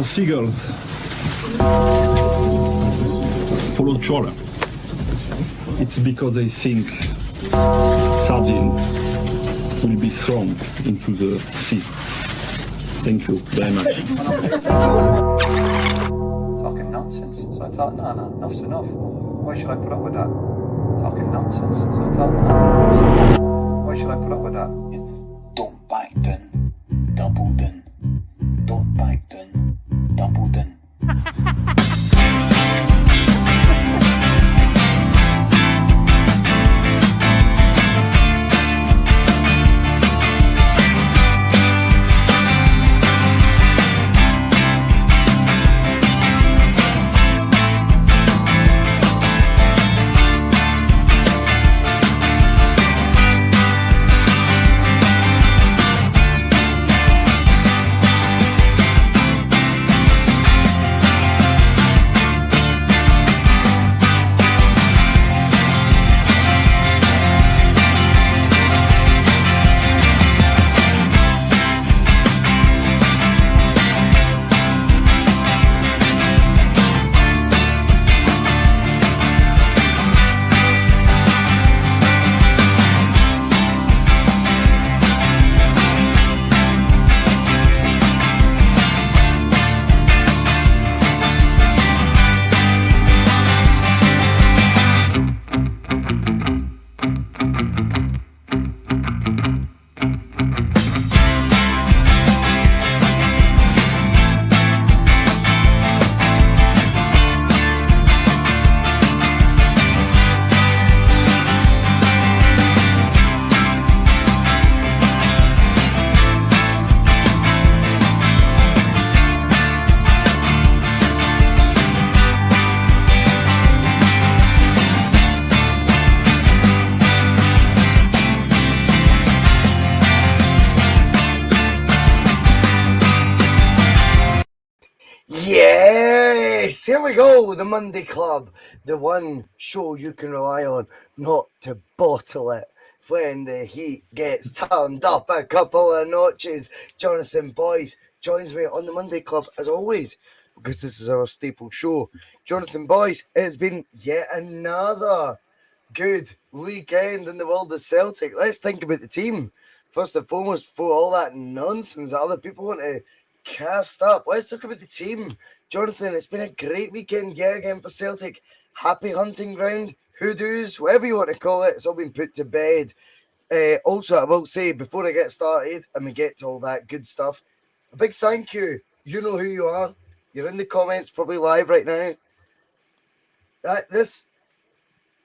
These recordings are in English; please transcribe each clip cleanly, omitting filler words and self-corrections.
seagulls follow trawler. It's because they think sardines will be thrown into the sea. Thank you very much. Talking nonsense. So I thought, no, enough's enough. Why should I put up with that? Talking nonsense. So I thought, no, enough's enough. Why should I put up with that? Don't back down, double down. Don't back down, double down. Yes, here we go, the Monday Club, the one show you can rely on not to bottle it when the heat gets turned up a couple of notches. Jonathan Boyce joins me on the Monday Club as always, because this is our staple show. Jonathan Boyce, it's been yet another good weekend in the world of Celtic. Let's think about the team. First and foremost, before all that nonsense that other people want to cast up, let's talk about the team. Jonathan, it's been a great weekend yet again for Celtic. Happy hunting ground, hoodoos, whatever you want to call it, it's all been put to bed. Also, I will say, before I get started and we get to all that good stuff, a big thank you. You know who you are. You're in the comments, probably live right now. This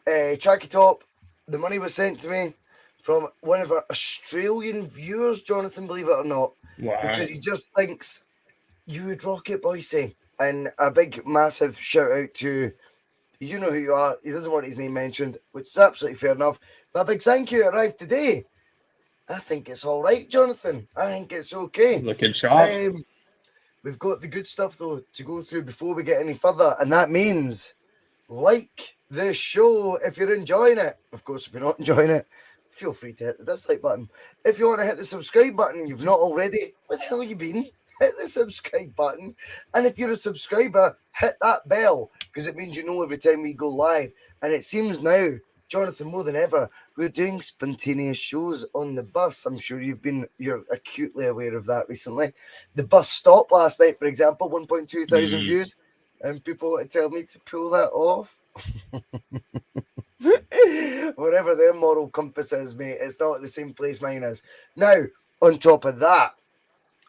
Tracky Top, the money was sent to me from one of our Australian viewers, Jonathan, believe it or not. Wow. Because he just thinks you would rock it, Boycey. And a big, massive shout out to, you know who you are. He doesn't want his name mentioned, which is absolutely fair enough. But a big thank you arrived today. I think it's all right, Jonathan. I think it's okay. Looking sharp. We've got the good stuff, though, to go through before we get any further. And that means like the show if you're enjoying it. Of course, if you're not enjoying it, feel free to hit the dislike button. If you want to hit the subscribe button and you've not already, where the hell have you been? Hit the subscribe button. And if you're a subscriber, hit that bell, because it means you know every time we go live. And it seems now, Jonathan, more than ever, we're doing spontaneous shows on the bus. I'm sure you're acutely aware of that recently. The bus stopped last night, for example, 1.2 thousand views. And people want to tell me to pull that off. Whatever their moral compass is, mate, it's not at the same place mine is. Now, on top of that,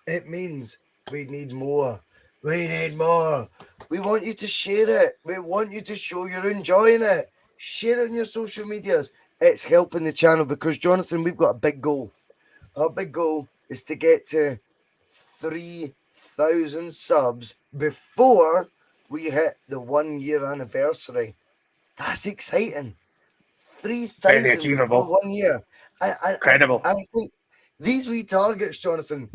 it means we need more. We need more. We want you to share it. We want you to show you're enjoying it. Share it on your social medias. It's helping the channel because, Jonathan, we've got a big goal. Our big goal is to get to 3,000 subs before we hit the 1 year anniversary. That's exciting. 3,000 for 1 year. Incredible. I think these wee targets, Jonathan,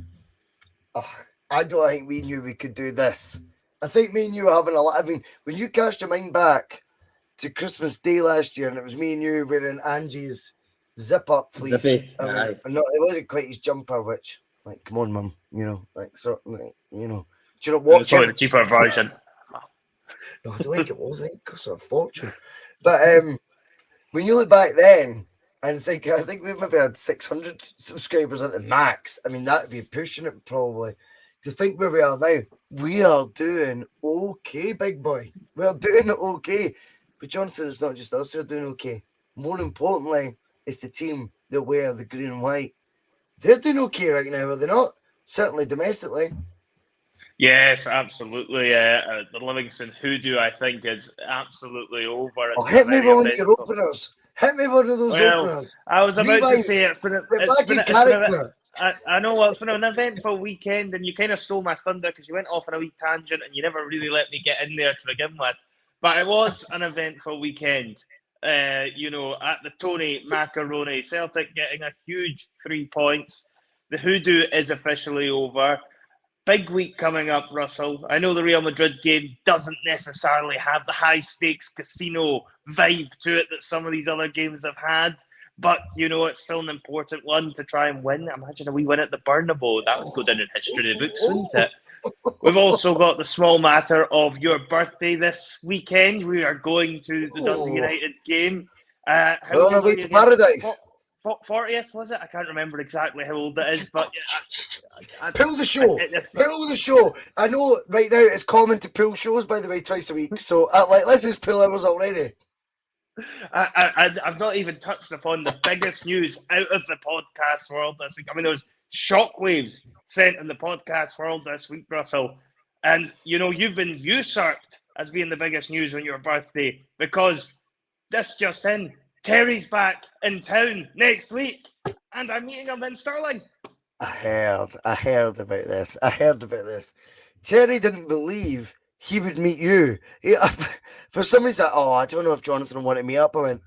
I don't think we knew we could do this. I think me and you were having a lot. I mean, when you cast your mind back to Christmas Day last year, and it was me and you wearing Angie's zip-up fleece. Zippy. No, it wasn't quite his jumper, which, like, come on, mum, you know, like, sort of, like, you know, Do you know It what? was probably the cheaper version. No, I don't think it was. I think it cost a fortune. But when you look back then, and I think we maybe had 600 subscribers at the max. I mean, that'd be pushing it probably. To think where we are now, we are doing okay, big boy. We are doing okay. But Jonathan, it's not just us who are doing okay. More importantly, it's the team that wear the green and white. They're doing okay right now, are they not? Certainly domestically. Yes, absolutely. The Livingston hoodoo, I think, is absolutely over. Oh, It's been a hit me very with one of your eventful. openers. Hit me one of those Well, openers. I was about to Rewind. say We're back in character. I know. Well, it's been an eventful weekend, and you kind of stole my thunder because you went off on a wee tangent, and you never really let me get in there to begin with. But it was an eventful weekend. At the Tony Macaroni, Celtic getting a huge 3 points. The hoodoo is officially over. Big week coming up, Russell. I know the Real Madrid game doesn't necessarily have the high stakes casino vibe to it that some of these other games have had. But, it's still an important one to try and win. Imagine a wee win at the Bernabeu. That would go down in history books, wouldn't it? We've also got the small matter of your birthday this weekend. We are going to the Dundee United game. We're on our way to paradise. 40th, was it? I can't remember exactly how old it is, but pull the show. Pull the show. I know right now it's common to pull shows, by the way, twice a week. So let's just pull ours already. I've not even touched upon the biggest news out of the podcast world this week. I mean, there was shockwaves sent in the podcast world this week, Russell. And, you've been usurped as being the biggest news on your birthday because this just in. Terry's back in town next week, and I'm meeting him in Stirling. I heard about this. Terry didn't believe he would meet you. For some reason, I don't know if Jonathan wanted me up. I went,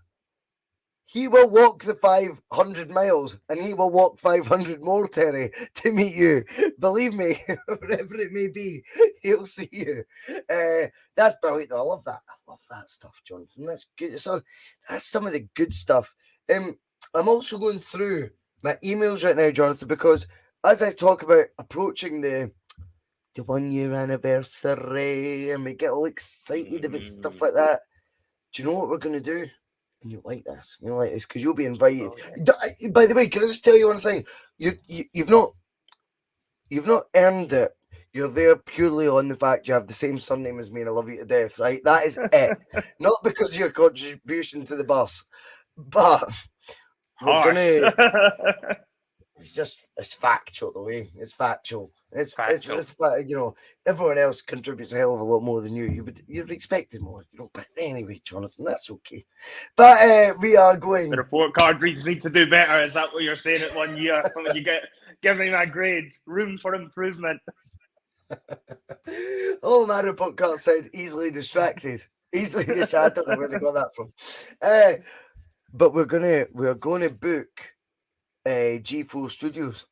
he will walk the 500 miles, and he will walk 500 more, Terry, to meet you. Believe me, wherever it may be, he'll see you. That's brilliant. I love that. I love that stuff, Jonathan. That's good. So that's some of the good stuff. I'm also going through my emails right now, Jonathan, because as I talk about approaching the 1 year anniversary, and we get all excited about stuff like that, do you know what we're going to do? And you'll like this. Because you'll be invited. Okay. By the way, can I just tell you one thing? You've not earned it. You're there purely on the fact you have the same surname as me and I love you to death, right? That is it. Not because of your contribution to the bus, but we're gonna. It's factual the way. It's factual. It's everyone else contributes a hell of a lot more than you. You'd expected more, But anyway, Jonathan, that's okay. But we are going. The report card reads need to do better. Is that what you're saying at 1 year? When you give me my grades, room for improvement. Oh, my report card said easily distracted. Easily distracted. I don't know where they got that from. But we're gonna book G4 Studios.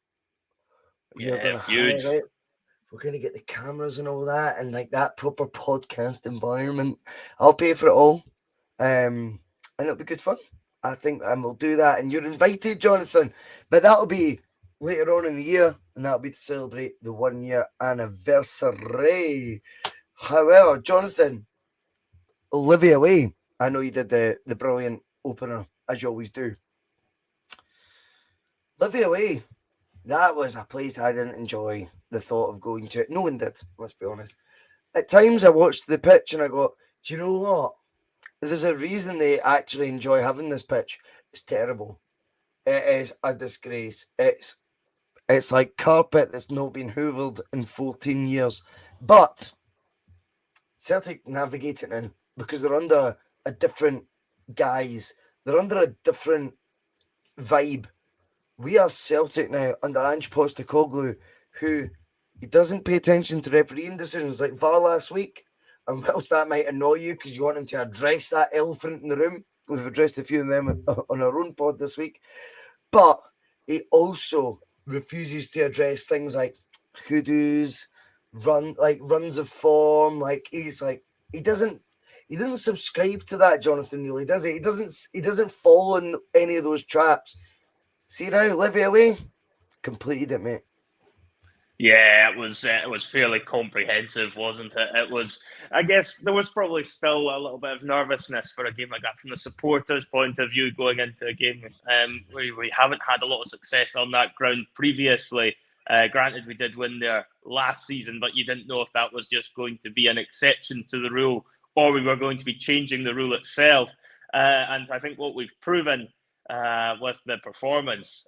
Huge. We're gonna get the cameras and all that, and like that proper podcast environment. I'll pay for it all, and it'll be good fun. I think, and we'll do that. And you're invited, Jonathan. But that'll be later on in the year, and that'll be to celebrate the 1 year anniversary. However, Jonathan, Olivia Way, I know you did the brilliant opener as you always do. Olivia Way, that was a place I didn't enjoy the thought of going to. No one did, let's be honest. At times I watched the pitch and I go, do you know what? There's a reason they actually enjoy having this pitch. It's terrible. It is a disgrace. It's like carpet that's not been hoovered in 14 years. But Celtic navigate it now because they're under a different guise. They're under a different vibe. We are Celtic now under Ange Postecoglou, who he doesn't pay attention to refereeing decisions like VAR last week. And whilst that might annoy you because you want him to address that elephant in the room, we've addressed a few of them on our own pod this week. But he also refuses to address things like hoodoos, runs of form. He doesn't subscribe to that, Jonathan, really, does he? He doesn't fall in any of those traps. See now, Olivia Way completed it, mate. Yeah, it was fairly comprehensive, wasn't it? It was. I guess there was probably still a little bit of nervousness for a game like that from the supporters' point of view going into a game. We haven't had a lot of success on that ground previously. Granted, we did win there last season, but you didn't know if that was just going to be an exception to the rule or we were going to be changing the rule itself. And I think what we've proven with the performance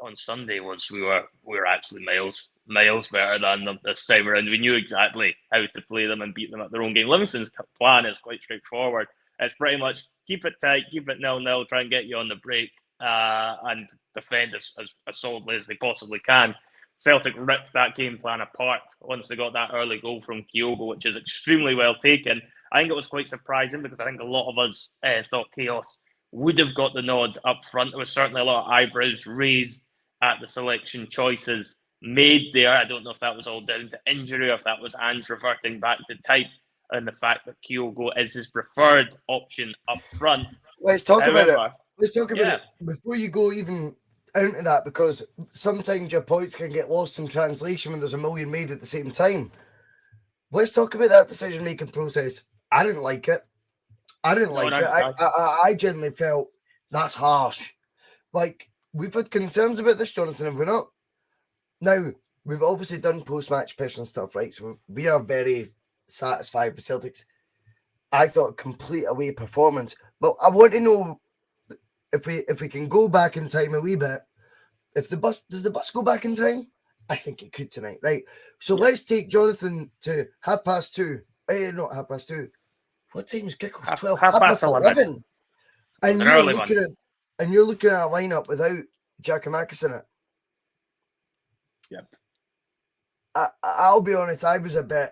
on Sunday was we were actually miles better than them this time around. We knew exactly how to play them and beat them at their own game. Livingston's plan is quite straightforward. It's pretty much keep it tight, keep it 0-0, try and get you on the break, and defend as solidly as they possibly can. Celtic ripped that game plan apart once they got that early goal from Kyogo, which is extremely well taken. I think it was quite surprising because I think a lot of us thought Chaos would have got the nod up front. There was certainly a lot of eyebrows raised at the selection choices made there. I don't know if that was all down to injury or if that was Ange reverting back to type and the fact that Kyogo is his preferred option up front. Let's talk about it. Let's talk about it before you go even into that, because sometimes your points can get lost in translation when there's a million made at the same time. Let's talk about that decision-making process. I didn't like it. I genuinely felt that's harsh. Like, we've had concerns about this, Jonathan, have we not? Now, we've obviously done post-match pitch and stuff, right? So we are very satisfied with Celtic's, I thought, complete away performance. But I want to know if we can go back in time a wee bit. Does the bus go back in time? I think it could tonight, right? So let's take Jonathan to 2:30. Not 2:30. What time is kickoff? 12. 11. And you're looking at a lineup without Giakoumakis in it. Yep. I'll be honest, I was a bit,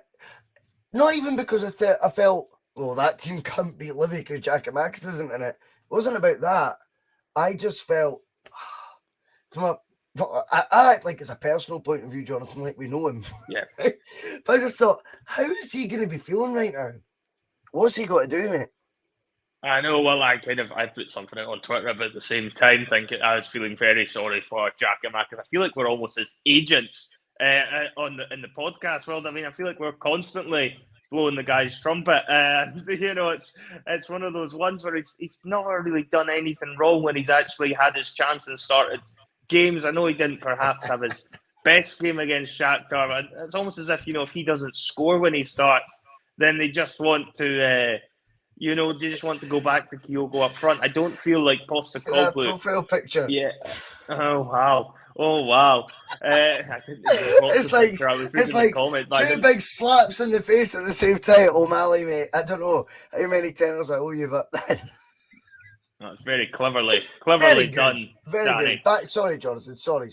not even because I felt, well, that team can't beat Livy because Giakoumakis isn't in it. It wasn't about that. I just felt, I act like it's a personal point of view, Jonathan, like we know him. Yeah. But I just thought, how is he going to be feeling right now? What's he got to do, mate? I know. Well, I put something out on Twitter about the same time, thinking I was feeling very sorry for Giakoumakis. I feel like we're almost his agents in the podcast world. I mean, I feel like we're constantly blowing the guy's trumpet. It's one of those ones where he's never really done anything wrong when he's actually had his chance and started games. I know he didn't perhaps have his best game against Shakhtar, but it's almost as if if he doesn't score when he starts, then they just want to. They just want to go back to Kyogo up front. I don't feel like Postecoglou. Profile picture. Yeah. Oh wow. I didn't it's like two big slaps in the face at the same time. O'Malley, mate. I don't know how many tenors I owe you, but that's very cleverly done. Very Danny. good. Sorry, Jonathan. Sorry.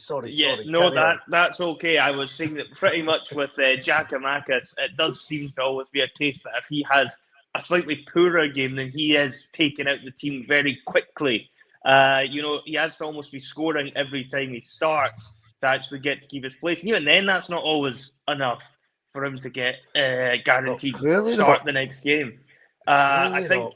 No, that's okay. I was saying that pretty much with Giakoumakis, it does seem to always be a case that if he has a slightly poorer game, then he is taking out the team very quickly. He has to almost be scoring every time he starts to actually get to keep his place. And even then, that's not always enough for him to get guaranteed start the next game. I think,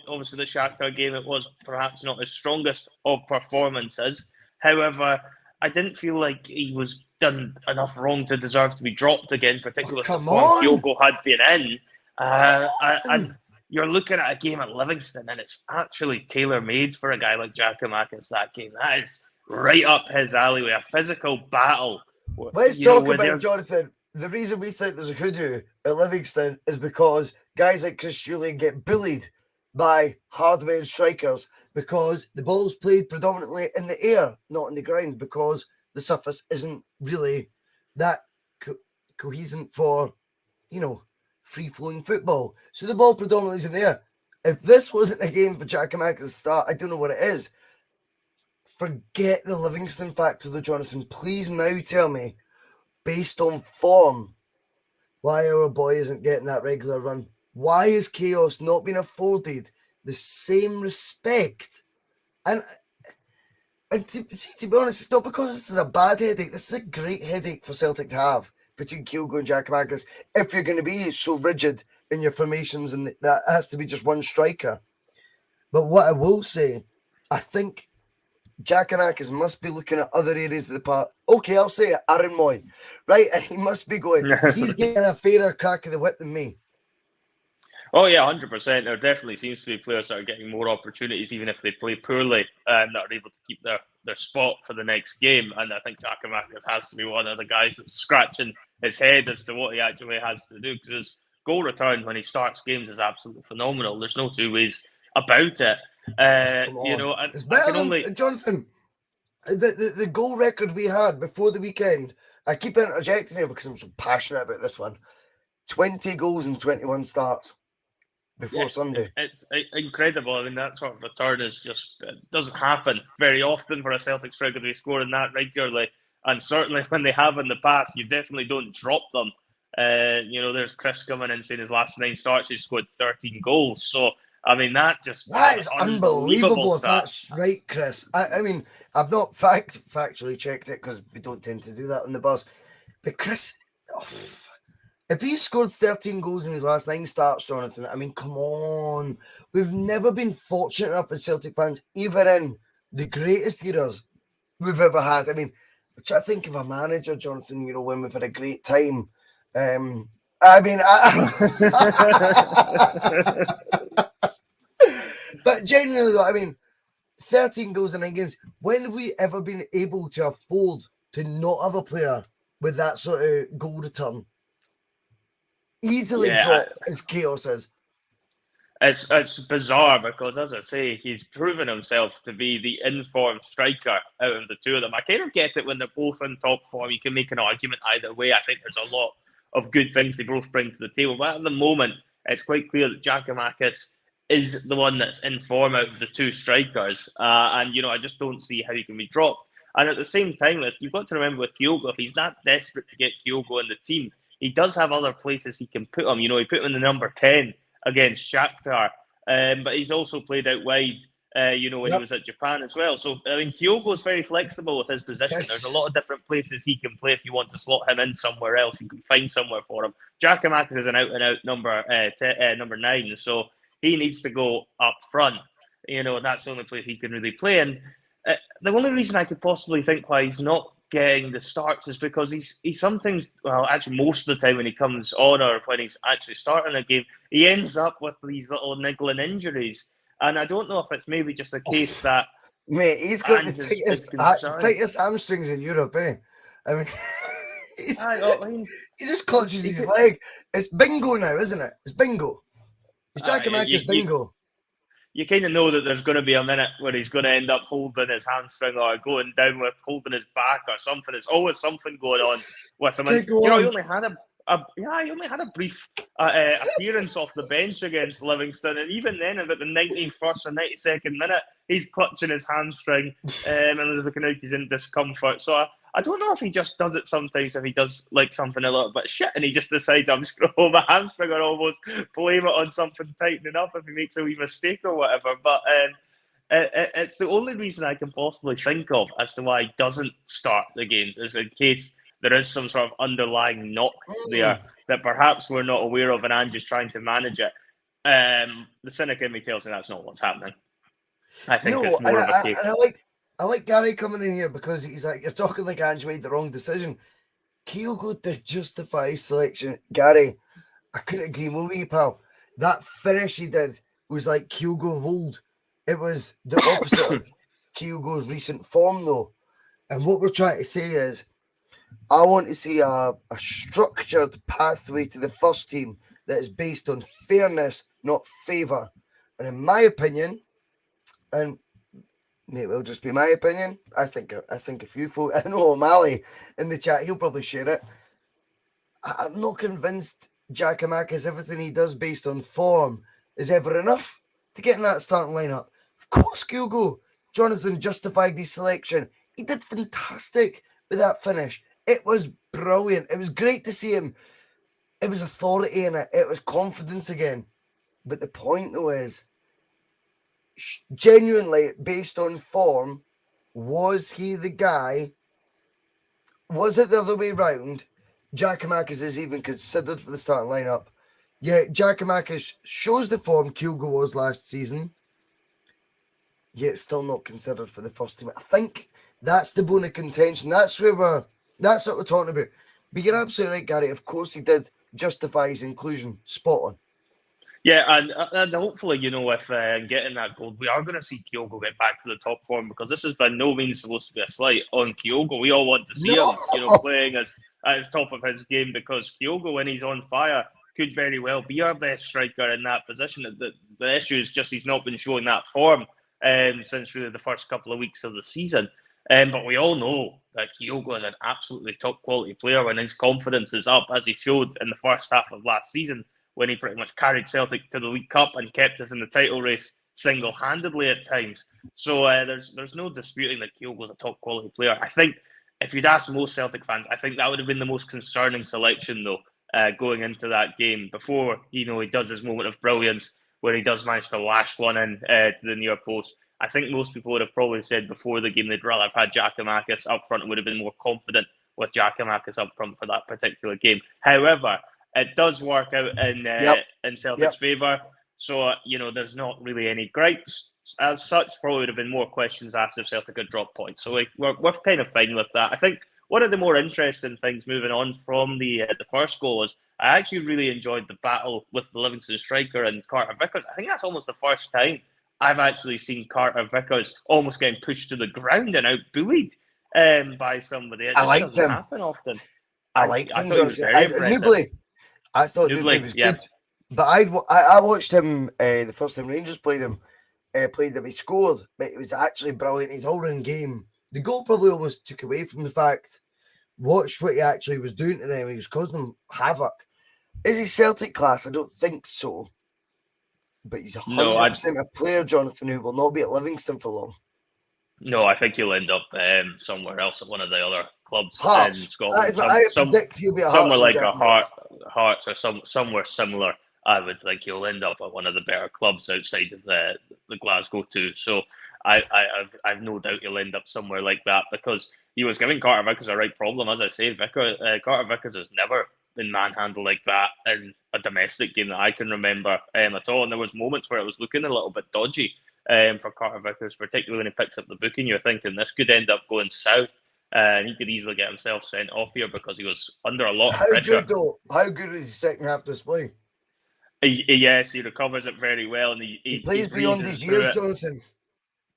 obviously the Shakhtar game, it was perhaps not his strongest of performances. However, I didn't feel like he was done enough wrong to deserve to be dropped again, particularly when Kyogo had been in. And you're looking at a game at Livingston, and it's actually tailor-made for a guy like Giakoumakis, that game. That is right up his alleyway, a physical battle. Let's talk about, Jonathan, the reason we think there's a hoodoo at Livingston is because guys like Chris Julian get bullied by hardware strikers because the ball's played predominantly in the air, not on the ground, because the surface isn't really that cohesive for, free-flowing football. So the ball predominantly is in the air. If this wasn't a game for Giakoumakis to start, I don't know what it is. Forget the Livingston factor, though, Jonathan. Please now tell me, based on form, why our boy isn't getting that regular run. Why is Chaos not being afforded the same respect? And to be honest, it's not because this is a bad headache. This is a great headache for Celtic to have between Kyogo and Giakoumakis if you're going to be so rigid in your formations and that has to be just one striker. But what I will say, I think Giakoumakis must be looking at other areas of the park. Okay, I'll say it, Aaron Moy. Right, and he must be going, he's getting a fairer crack of the whip than me. Oh yeah, 100%. There definitely seems to be players that are getting more opportunities, even if they play poorly, that are able to keep their spot for the next game. And I think Giakoumakis has to be one of the guys that's scratching his head as to what he actually has to do, because his goal return when he starts games is absolutely phenomenal. There's no two ways about it. Come on. You know, it's better than Jonathan. The goal record we had before the weekend. I keep interjecting here because I'm so passionate about this one. 20 goals and 21 starts before Sunday. It's incredible. I mean, that sort of return is just doesn't happen very often for a Celtic striker to be scoring that regularly. And certainly when they have in the past, you definitely don't drop them. You know, there's Chris coming in saying his last 9 starts, he's scored 13 goals. So, I mean, that is unbelievable if that's right, Chris. I mean, I've not factually checked it because we don't tend to do that on the bus. But Chris, if he scored 13 goals in his last 9 starts, Jonathan, I mean, come on. We've never been fortunate enough as Celtic fans, even in the greatest eras we've ever had. I mean, I think of a manager, Jonathan, you know, when we've had a great time. But genuinely, though, I mean, 13 goals in 9 games. When have we ever been able to afford to not have a player with that sort of goal return? Easily dropped as chaos is. It's bizarre because, as I say, he's proven himself to be the informed striker out of the two of them. I kind of get it when they're both in top form. You can make an argument either way. I think there's a lot of good things they both bring to the table. But at the moment, it's quite clear that Giakoumakis is the one that's in form out of the two strikers. And, you know, I just don't see how he can be dropped. And at the same time, you've got to remember with Kyogo, if he's that desperate to get Kyogo in the team, he does have other places he can put him. You know, he put him in the number 10 against Shakhtar. But he's also played out wide, you know, when he was at Japan as well. So, I mean, Kyogo is very flexible with his position. Yes. There's a lot of different places he can play. If you want to slot him in somewhere else, you can find somewhere for him. Giakoumakis is an out-and-out number 9, so he needs to go up front. You know, that's the only place he can really play. And the only reason I could possibly think why he's not getting the starts is because he's sometimes, well, actually most of the time when he comes on or when he's actually starting a game, he ends up with these little niggling injuries. And I don't know if it's maybe just a case that... Mate, he's got the tightest hamstrings in Europe, eh? I mean, he just clutches his leg. It's bingo now, isn't it? It's bingo. It's Giakoumakis bingo. You kind of know that there's going to be a minute where he's going to end up holding his hamstring or going down with holding his back or something. There's always something going on with him. And, you know, he only had a brief appearance off the bench against Livingston, and even then, about the 91st or 92nd minute, he's clutching his hamstring, and there's looking like he's in discomfort. So I don't know if he just does it sometimes, if he does like something a little bit shit and he just decides, I'm just going to hold my hamstring, or almost blame it on something tightening up if he makes a wee mistake or whatever. But it's the only reason I can possibly think of as to why he doesn't start the games, is in case there is some sort of underlying knock there that perhaps we're not aware of and Ange's trying to manage it. The cynic in me tells me that's not what's happening. I think it's more of a case. I like Gary coming in here because he's like, you're talking like Ange made the wrong decision. Kyogo did justify his selection. Gary, I couldn't agree more with you, pal. That finish he did was like Kyogo of old. It was the opposite of Kyogo's recent form, though. And what we're trying to say is, I want to see a structured pathway to the first team that is based on fairness, not favour. And in my opinion, and it will just be my opinion, I think a few folk, I know O'Malley in the chat, he'll probably share it. I'm not convinced Giakoumakis, everything he does based on form, is ever enough to get in that starting lineup. Of course, Kyogo, Jonathan justified his selection. He did fantastic with that finish. It was brilliant. It was great to see him. It was authority in it. It was confidence again. But the point, though, is genuinely, based on form, was he the guy? Was it the other way round? Giakoumakis is even considered for the starting lineup. Yeah, Giakoumakis shows the form Kyogo was last season. yet still not considered for the first team. I think that's the bone of contention. That's that's what we're talking about. But you're absolutely right, Gary. Of course he did justify his inclusion. Spot on. Yeah, and hopefully, if getting that goal, we are going to see Kyogo get back to the top form, because this has by no means supposed to be a slight on Kyogo. We all want to see No. him, playing at his top of his game, because Kyogo, when he's on fire, could very well be our best striker in that position. The issue is just he's not been showing that form since really the first couple of weeks of the season. But we all know that Kyogo is an absolutely top quality player when his confidence is up, as he showed in the first half of last season, when he pretty much carried Celtic to the League Cup and kept us in the title race single-handedly at times. So there's no disputing that Kyogo's a top quality player. I think if you'd asked most Celtic fans, I think that would have been the most concerning selection, though, going into that game, before he does his moment of brilliance where he does manage to lash one in to the near post. I think most people would have probably said before the game they'd rather have had Giakoumakis up front and would have been more confident with Giakoumakis up front for that particular game. However, it does work out in Celtic's favour. So, there's not really any gripes as such. Probably would have been more questions asked if Celtic had dropped points. So we're kind of fine with that. I think one of the more interesting things moving on from the first goal is I actually really enjoyed the battle with the Livingston striker and Carter Vickers. I think that's almost the first time I've actually seen Carter Vickers almost getting pushed to the ground and out-bullied by somebody. It just doesn't happen often. I liked him. Thought he was very impressive. I thought Newbley was good. But I watched him the first time Rangers played him. He scored, but it was actually brilliant. His all-round game. The goal probably almost took away from the fact. Watch what he actually was doing to them. He was causing them havoc. Is he Celtic class? I don't think so. But he's 100% a player, Jonathan, who will not be at Livingston for long. No, I think he'll end up somewhere else at one of the other clubs Hearts. in Scotland. I predict he'll be at somewhere Hearts like a Hearts or somewhere similar. I would think he'll end up at one of the better clubs outside of the Glasgow too. So I've no doubt he'll end up somewhere like that, because he was giving Carter Vickers a right problem. As I say, Carter Vickers has never been manhandled like that in a domestic game that I can remember at all. And there was moments where it was looking a little bit dodgy for Carter Vickers, particularly when he picks up the booking. You're thinking this could end up going south, and he could easily get himself sent off here because he was under a lot of pressure. How good is his second half display? Yes, he recovers it very well, and he plays beyond his years, Jonathan.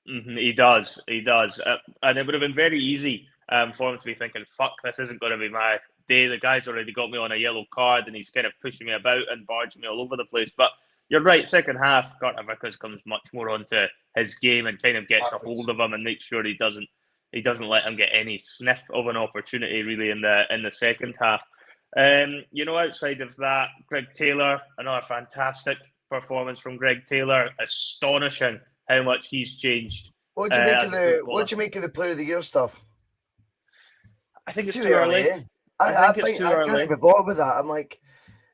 He does, and it would have been very easy for him to be thinking, "Fuck, this isn't going to be my day. The guy's already got me on a yellow card, and he's kind of pushing me about and barging me all over the place." But you're right. Second half, Carter Vickers comes much more onto his game and kind of gets a hold of him and makes sure he doesn't let him get any sniff of an opportunity really in the second half. Outside of that, Greg Taylor, another fantastic performance from Greg Taylor. Astonishing how much he's changed. What do you make of the Player of the Year stuff? I think it's too early. I think I can't be bothered with that. I'm like,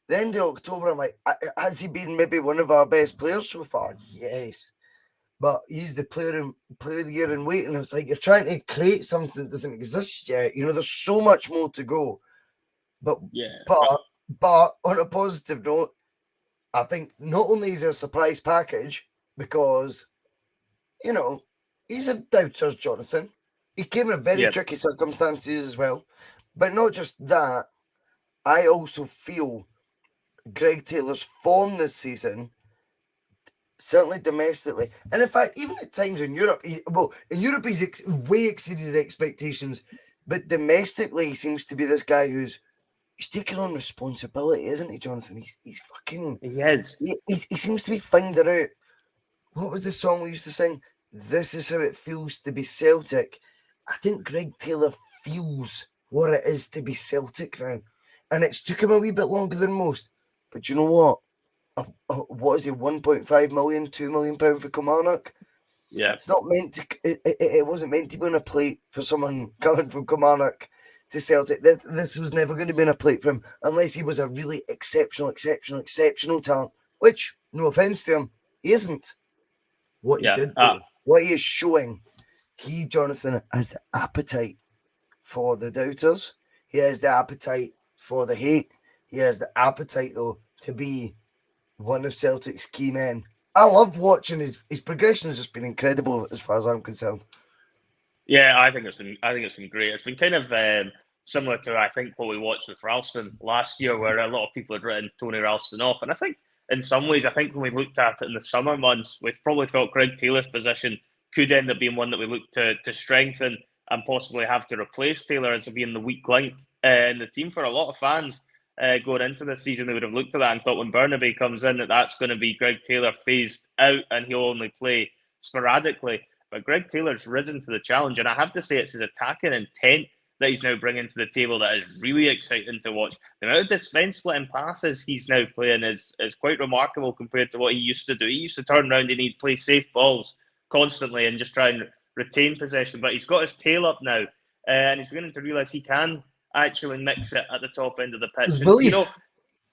the end of October, I'm like, has he been maybe one of our best players so far? Yes. But he's the player of the year in waiting. It's like you're trying to create something that doesn't exist yet. There's so much more to go. But on a positive note, I think not only is there a surprise package, because he's a doubters, Jonathan. He came in very tricky circumstances as well. But not just that, I also feel Greg Taylor's form this season, certainly domestically, and in fact, even at times in Europe, he's way exceeded expectations, but domestically, he seems to be this guy he's taking on responsibility, isn't he, Jonathan? He is. He seems to be finding out. What was the song we used to sing? This is how it feels to be Celtic. I think Greg Taylor feels what it is to be Celtic now. And it's took him a wee bit longer than most. But you know what? What is he, 1.5 million, £2 million for Kilmarnock? Yeah. It's not meant to, it wasn't meant to be on a plate for someone coming from Kilmarnock to Celtic. This was never going to be on a plate for him unless he was a really exceptional talent, which, no offence to him, he isn't. What he did, though, what he is showing, Jonathan, has the appetite for the doubters. He has the appetite for the hate. He has the appetite, though, to be one of Celtic's key men. I love watching his progression has just been incredible as far as I'm concerned. Yeah, I think it's been great. It's been kind of similar to I think what we watched with Ralston last year, where a lot of people had written Tony Ralston off, and I think in some ways, I think when we looked at it in the summer months, we probably thought Greg Taylor's position could end up being one that we look to strengthen and possibly have to replace Taylor as being the weak link in the team. For a lot of fans going into this season, they would have looked at that and thought when Burnaby comes in that's going to be Greg Taylor phased out and he'll only play sporadically. But Greg Taylor's risen to the challenge, and I have to say it's his attacking intent that he's now bringing to the table that is really exciting to watch. The amount of defence splitting passes he's now playing is quite remarkable compared to what he used to do. He used to turn around and he'd play safe balls constantly and just try and retain possession. But he's got his tail up now, and he's beginning to realise he can actually mix it at the top end of the pitch. And, you know,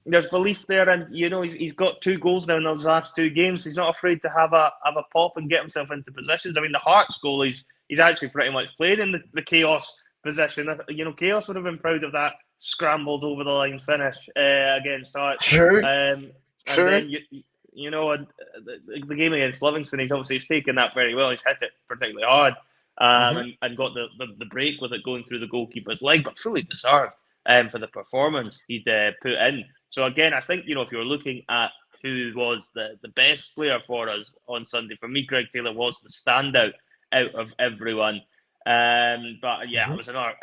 there's belief there, and you know he's got 2 goals now in those last 2 games. He's not afraid to have a pop and get himself into positions. I mean, the Hearts goal, he's actually pretty much played in the chaos position. You know, chaos would have been proud of that scrambled over the line finish against Hearts. True. And then you know, the game against Livingston, he's taken that very well. He's hit it particularly hard, and got the break with it going through the goalkeeper's leg, but fully deserved for the performance he'd put in. So again, I think, you know, if you're looking at who was the best player for us on Sunday, for me, Greg Taylor was the standout out of everyone. But yeah, it was a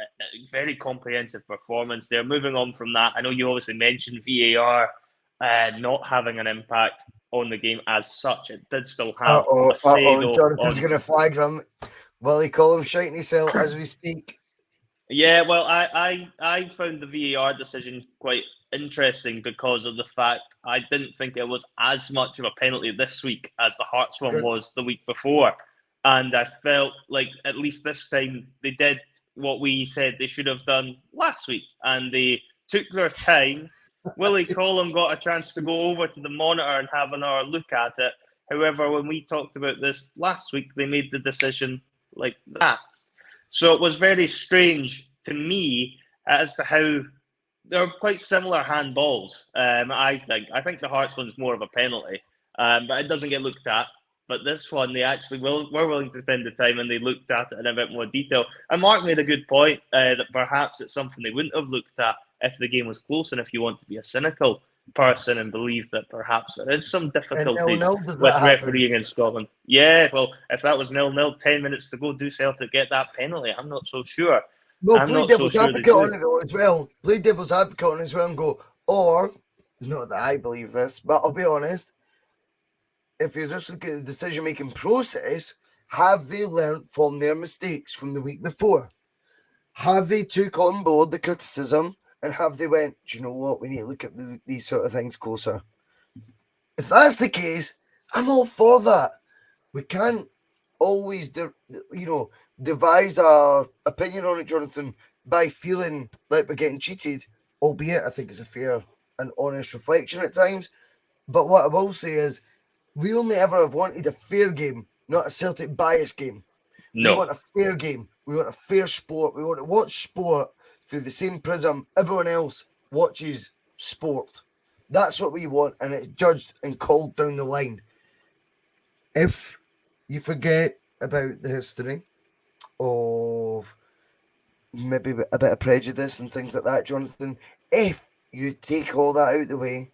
very comprehensive performance there. Moving on from that, I know you obviously mentioned VAR not having an impact on the game as such. It did still have a say, though. Jonathan's going to flag them. Will he call him shitey cell as we speak? Yeah, well, I found the VAR decision quite interesting because of the fact I didn't think it was as much of a penalty this week as the Hearts one was the week before. And I felt like at least this time they did what we said they should have done last week. And they took their time. Willie Collum got a chance to go over to the monitor and have another look at it. However, when we talked about this last week, they made the decision like that. So it was very strange to me as to how they're quite similar handballs. I think the Hearts one's more of a penalty, but it doesn't get looked at. But this one, they actually were willing to spend the time and they looked at it in a bit more detail. And Mark made a good point that perhaps it's something they wouldn't have looked at if the game was close. And if you want to be a cynical person and believe that perhaps there is some difficulties with refereeing in Scotland. Yeah, well, if that was 0-0, 10 minutes to go, do Celtic get that penalty? I'm not so sure. Well, play devil's advocate on it though as well. Play devil's advocate on it as well and go, or, not that I believe this, but I'll be honest, if you just look at the decision-making process, have they learnt from their mistakes from the week before? Have they took on board the criticism and have they went, do you know what, we need to look at these sort of things closer? If that's the case, I'm all for that. We can't always, devise our opinion on it, Jonathan, by feeling like we're getting cheated, albeit I think it's a fair and honest reflection at times. But what I will say is, we only ever have wanted a fair game, not a Celtic bias game. No. We want a fair game. We want a fair sport. We want to watch sport through the same prism everyone else watches sport. That's what we want, and it's judged and called down the line. If you forget about the history of maybe a bit of prejudice and things like that, Jonathan, if you take all that out of the way,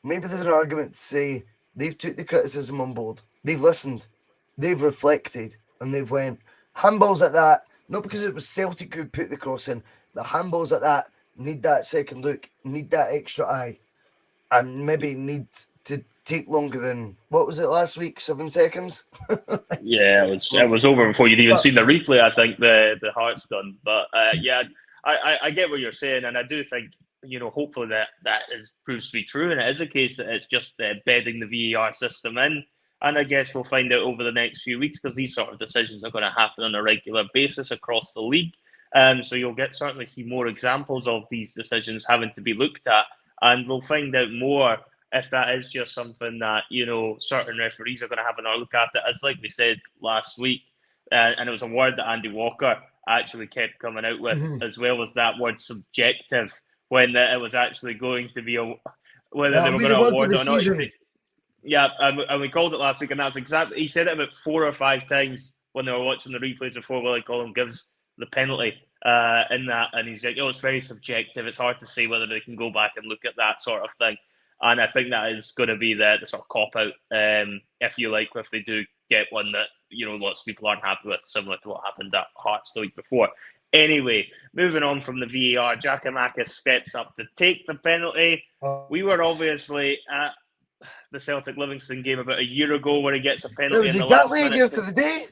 maybe there's an argument to say they've took the criticism on board. They've listened. They've reflected. And they've went, handballs at that, not because it was Celtic who put the cross in, but handballs at that need that second look, need that extra eye, and maybe need to take longer than, what was it last week, 7 seconds? Yeah, it was over before you'd even seen the replay, I think, the Hearts done. But yeah, I get what you're saying, and I do think, hopefully that proves to be true, and it is a case that it's just bedding the VAR system in. And I guess we'll find out over the next few weeks because these sort of decisions are going to happen on a regular basis across the league. So you'll certainly see more examples of these decisions having to be looked at. And we'll find out more if that is just something that, certain referees are going to have another look at it. As like we said last week, and it was a word that Andy Walker actually kept coming out with, as well as that word subjective, when it was actually going to be whether they were going to award it or not. Yeah, and we called it last week, and that's exactly. He said it about 4 or 5 times when they were watching the replays before Willie Collum gives the penalty in that, and he's like, "Oh, it's very subjective. It's hard to say whether they can go back and look at that sort of thing." And I think that is going to be the sort of cop out, if you like, if they do get one that lots of people aren't happy with, similar to what happened at Hearts the week before. Anyway, moving on from the VAR, Giakoumakis steps up to take the penalty. We were obviously at the Celtic Livingston game about a year ago where he gets a penalty. It was in the exactly last a year to the day.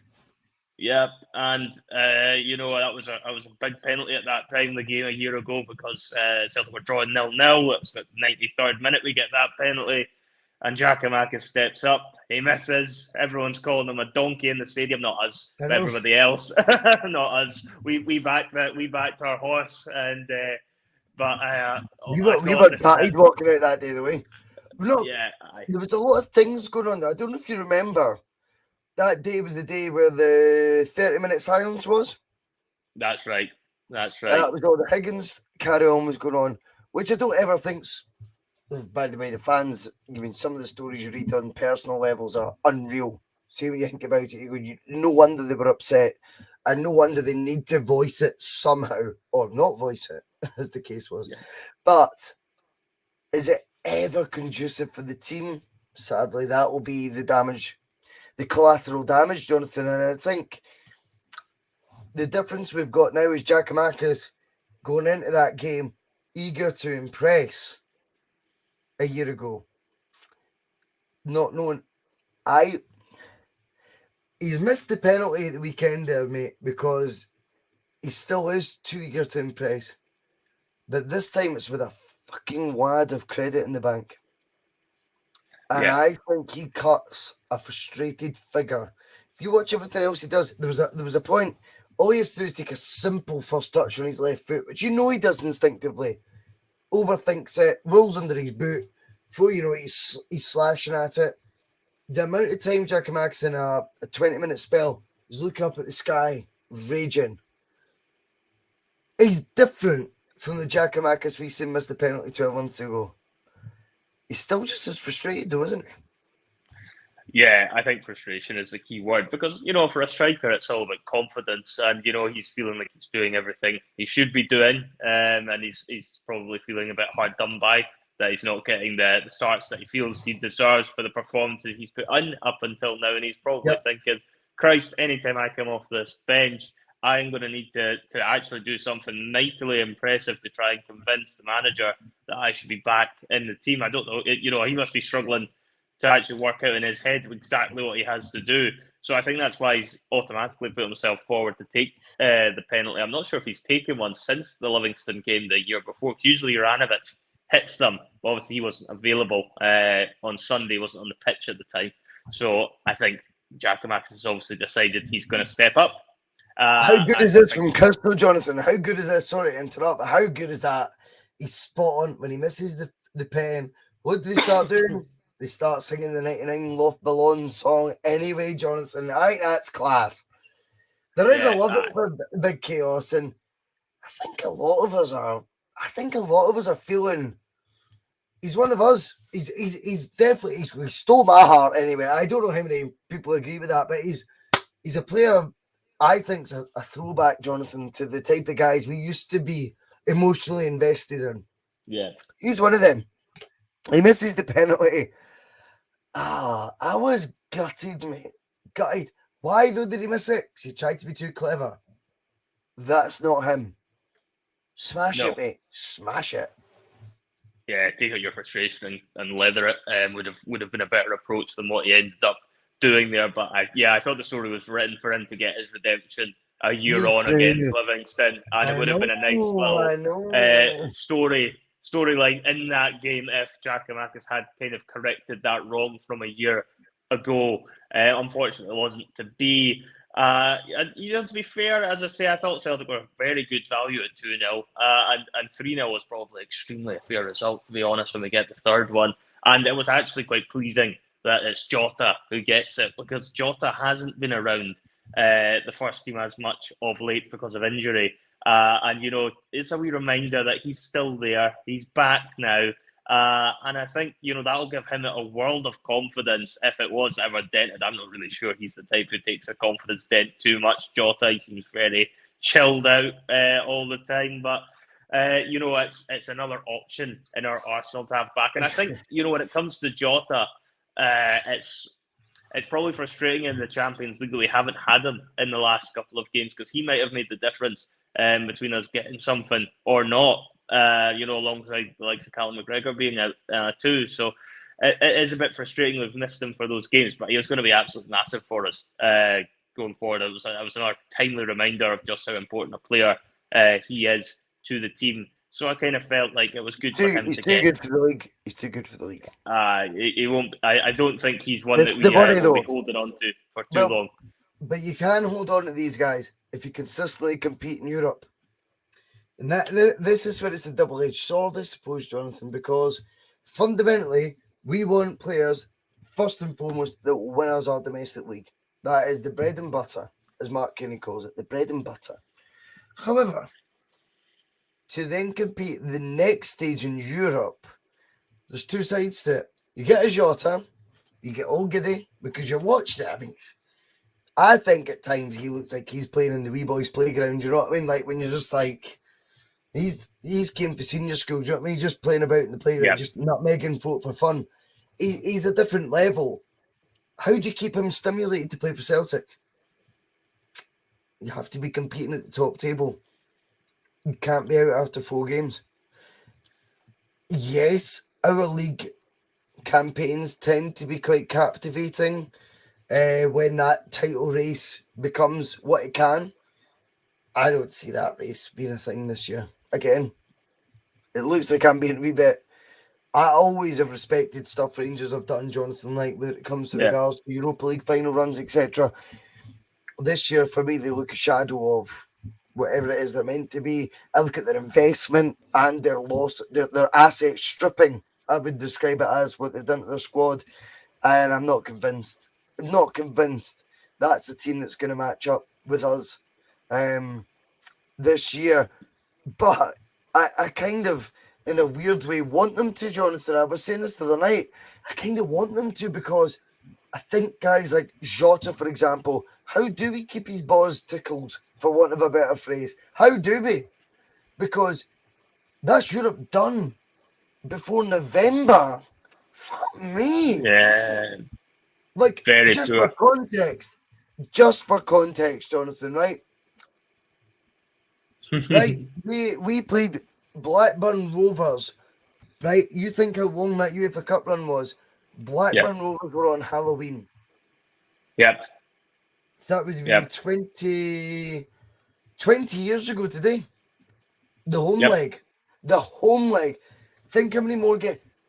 Yep, and that was a big penalty at that time, the game a year ago, because Celtic were drawing 0-0. It was about the 93rd minute we get that penalty, and Giakoumakis steps up. He misses. Everyone's calling him a donkey in the stadium. Not us, but everybody else. Not us. We backed our horse, and we were battered walking out that day, the way. No, yeah, there was a lot of things going on there. I don't know if you remember. That day was the day where the 30-minute silence was. That's right. That was all the Higgins carry-on was going on, which I don't ever think's. By the way, the fans, some of the stories you read on personal levels are unreal. See, when you think about it, no wonder they were upset, and no wonder they need to voice it somehow, or not voice it, as the case was. Yeah. But is it ever conducive for the team? Sadly, that will be the damage. The collateral damage, Jonathan, and I think the difference we've got now is Giakoumakis going into that game eager to impress a year ago. Not knowing, he's missed the penalty at the weekend there, mate, because he still is too eager to impress. But this time it's with a fucking wad of credit in the bank. And I think he cuts a frustrated figure. If you watch everything else he does, there was a point. All he has to do is take a simple first touch on his left foot, which he does instinctively. Overthinks it, rolls under his boot. Before you know it, he's slashing at it. The amount of time Giakoumakis in a 20-minute spell is looking up at the sky, raging. He's different from the Giakoumakis we seen miss the penalty 12 months ago. He's still just as frustrated though, isn't he? Yeah, I think frustration is the key word because, for a striker, it's all about confidence and, he's feeling like he's doing everything he should be doing and he's probably feeling a bit hard done by that he's not getting the starts that he feels he deserves for the performances he's put in up until now. And he's probably thinking, Christ, anytime I come off this bench, I'm going to need to actually do something mightily impressive to try and convince the manager that I should be back in the team. I don't know. He must be struggling to actually work out in his head exactly what he has to do. So I think that's why he's automatically put himself forward to take the penalty. I'm not sure if he's taken one since the Livingston game the year before. Usually Juranovic hits them. But obviously he wasn't available on Sunday, wasn't on the pitch at the time. So I think Giakoumakis has obviously decided he's going to step up. How good is this from Crystal, Jonathan? How good is this? Sorry to interrupt, but how good is that? He's spot on when he misses the pen. What do they start doing? They start singing the 99 Loft Balloon song anyway, Jonathan. I think that's class. There is a love for big chaos, and I think a lot of us are feeling he's one of us. He's definitely he stole my heart anyway. I don't know how many people agree with that, but he's a player I think's a throwback, Jonathan, to the type of guys we used to be emotionally invested in. Yeah. He's one of them. He misses the penalty. I was gutted, mate. Gutted. Why, though, did he miss it? Because he tried to be too clever. That's not him. Smash it, mate. Smash it. Yeah, take out your frustration and leather it would have been a better approach than what he ended up doing there. But I thought the story was written for him to get his redemption a year on against Livingston, and it would have been a nice little storyline in that game if Giakoumakis had kind of corrected that wrong from a year ago. Unfortunately, it wasn't to be. To be fair, as I say, I thought Celtic were very good value at 2-0, and 3-0 was probably extremely a fair result, to be honest, when we get the third one. And it was actually quite pleasing that it's Jota who gets it, because Jota hasn't been around the first team as much of late because of injury. And it's a wee reminder that he's still there. He's back now. And I think, that'll give him a world of confidence if it was ever dented. I'm not really sure he's the type who takes a confidence dent too much. Jota, he seems very chilled out all the time. But, it's another option in our Arsenal to have back. And I think, when it comes to Jota, it's probably frustrating in the Champions League that we haven't had him in the last couple of games, because he might have made the difference between us getting something or not. Alongside the likes of Callum McGregor being out too. So it is a bit frustrating we've missed him for those games, but he is going to be absolutely massive for us going forward. It was another timely reminder of just how important a player he is to the team. So I kind of felt like it was good for him to get. He's too good for the league. He's too good for the league. He won't. I don't think he's one that we will be holding on to for too long. But you can hold on to these guys if you consistently compete in Europe. And this is where it's a double-edged sword, I suppose, Jonathan, because fundamentally, we want players, first and foremost, that will win us our domestic league. That is the bread and butter, as Mark Kenny calls it, the bread and butter. However, to then compete the next stage in Europe, there's two sides to it. You get a Jota, you get all giddy, because you watched it. I mean, I think at times he looks like he's playing in the wee boys' playground, you know what I mean? Like, when you're just like... He's came for senior school, do you know what I mean? He's just playing about in the playground, just nutmegging folk for fun. He's a different level. How do you keep him stimulated to play for Celtic? You have to be competing at the top table. You can't be out after 4 games. Yes, our league campaigns tend to be quite captivating when that title race becomes what it can. I don't see that race being a thing this year. Again, it looks like I'm being a wee bit... I always have respected stuff Rangers have done, Jonathan, like when it comes to regards to Europa League final runs, etc. This year, for me, they look a shadow of whatever it is they're meant to be. I look at their investment and their loss, their asset stripping. I would describe it as what they've done to their squad, and I'm not convinced. I'm not convinced that's the team that's going to match up with us this year. But I kind of, in a weird way, want them to, Jonathan. I was saying this the other night. I kind of want them to, because I think guys like Jota, for example, how do we keep his balls tickled, for want of a better phrase? How do we? Because that's Europe done before November. Fuck me. Yeah. Like, very just true. Just for context, Jonathan, right? Right, we played Blackburn Rovers, right? You think how long that UEFA Cup run was? Blackburn Rovers were on Halloween. Yep. So that was 20 years ago today. The home leg. The home leg. Think how many more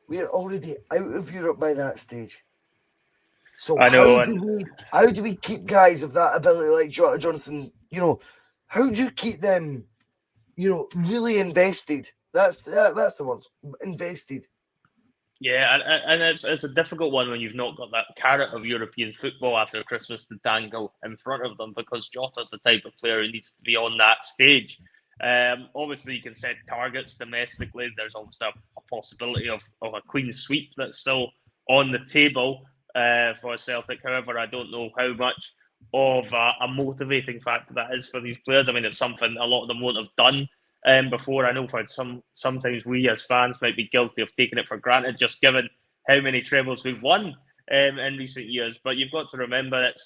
we're already out of Europe by that stage. So I know, how do we keep guys of that ability like Jonathan, how do you keep them, really invested? That's the word, invested. Yeah, and it's a difficult one when you've not got that carrot of European football after Christmas to dangle in front of them, because Jota's the type of player who needs to be on that stage. Obviously, you can set targets domestically. There's obviously a possibility of a clean sweep that's still on the table for Celtic. However, I don't know how much of a motivating factor that is for these players. I mean, it's something a lot of them won't have done before. I know for sometimes we as fans might be guilty of taking it for granted, just given how many trebles we've won in recent years. But you've got to remember it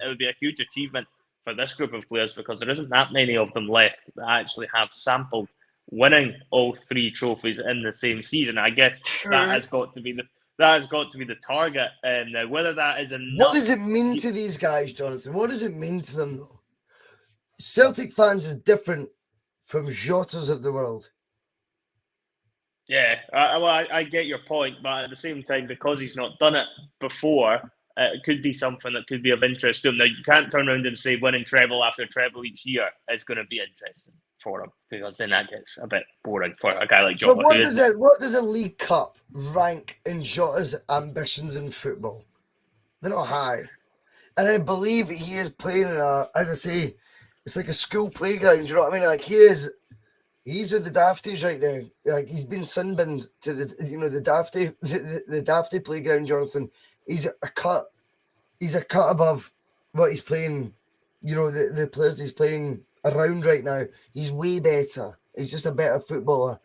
would be a huge achievement for this group of players, because there isn't that many of them left that actually have sampled winning all 3 trophies in the same season. I guess that has got to be the target. Now, whether that is enough... What does it mean to these guys, Jonathan? What does it mean to them, though? Celtic fans is different from Jotas of the world. Yeah, I get your point, but at the same time, because he's not done it before, it could be something that could be of interest to him. Now, you can't turn around and say winning treble after treble each year is going to be interesting for him, because then that gets a bit boring for a guy like Jota. But what does a League Cup rank in Jota's ambitions in football? They're not high. And I believe he is playing in as I say, it's like a school playground, you know what I mean? Like, he is He's with the Dafties right now. Like he's been sin-binned to the Dafty the Dafty playground, Jonathan. He's a cut above what he's playing. The players he's playing around right now. He's way better. He's just a better footballer.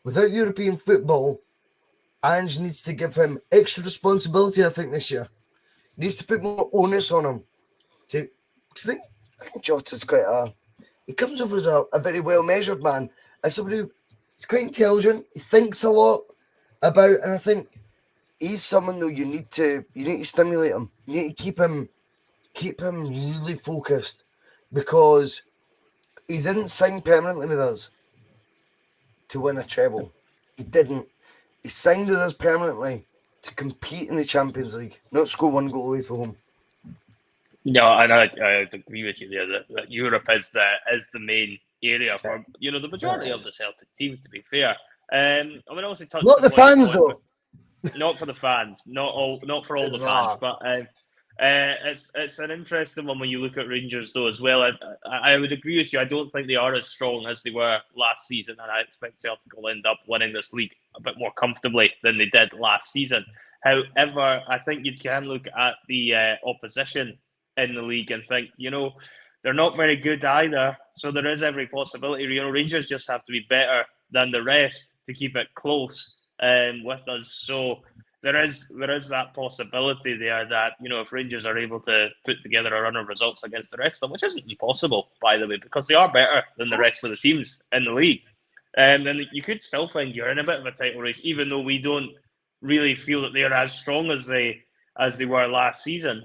Without European football, Ange needs to give him extra responsibility, I think, this year. He needs to put more onus on him. I think Jota's he comes over as a very well-measured man. As somebody who's quite intelligent. He thinks a lot about, and I think he's someone though you need to stimulate him. You need to keep him really focused, because he didn't sign permanently with us to win a treble. He didn't. He signed with us permanently to compete in the Champions League, not score one goal away from home. No, and I agree with you there that Europe is the main area for the majority of the Celtic team. To be fair, I mean, also not the fans though. Not for the fans, not for all the fans, but it's an interesting one when you look at Rangers though as well. I would agree with you. I don't think they are as strong as they were last season, and I expect Celtic will end up winning this league a bit more comfortably than they did last season. However, I think you can look at the opposition in the league and think, they're not very good either. So there is every possibility. Rangers just have to be better than the rest to keep it close with us. So there is that possibility there that, if Rangers are able to put together a run of results against the rest of them, which isn't impossible, by the way, because they are better than the rest of the teams in the league, then you could still find you're in a bit of a title race, even though we don't really feel that they're as strong as they were last season.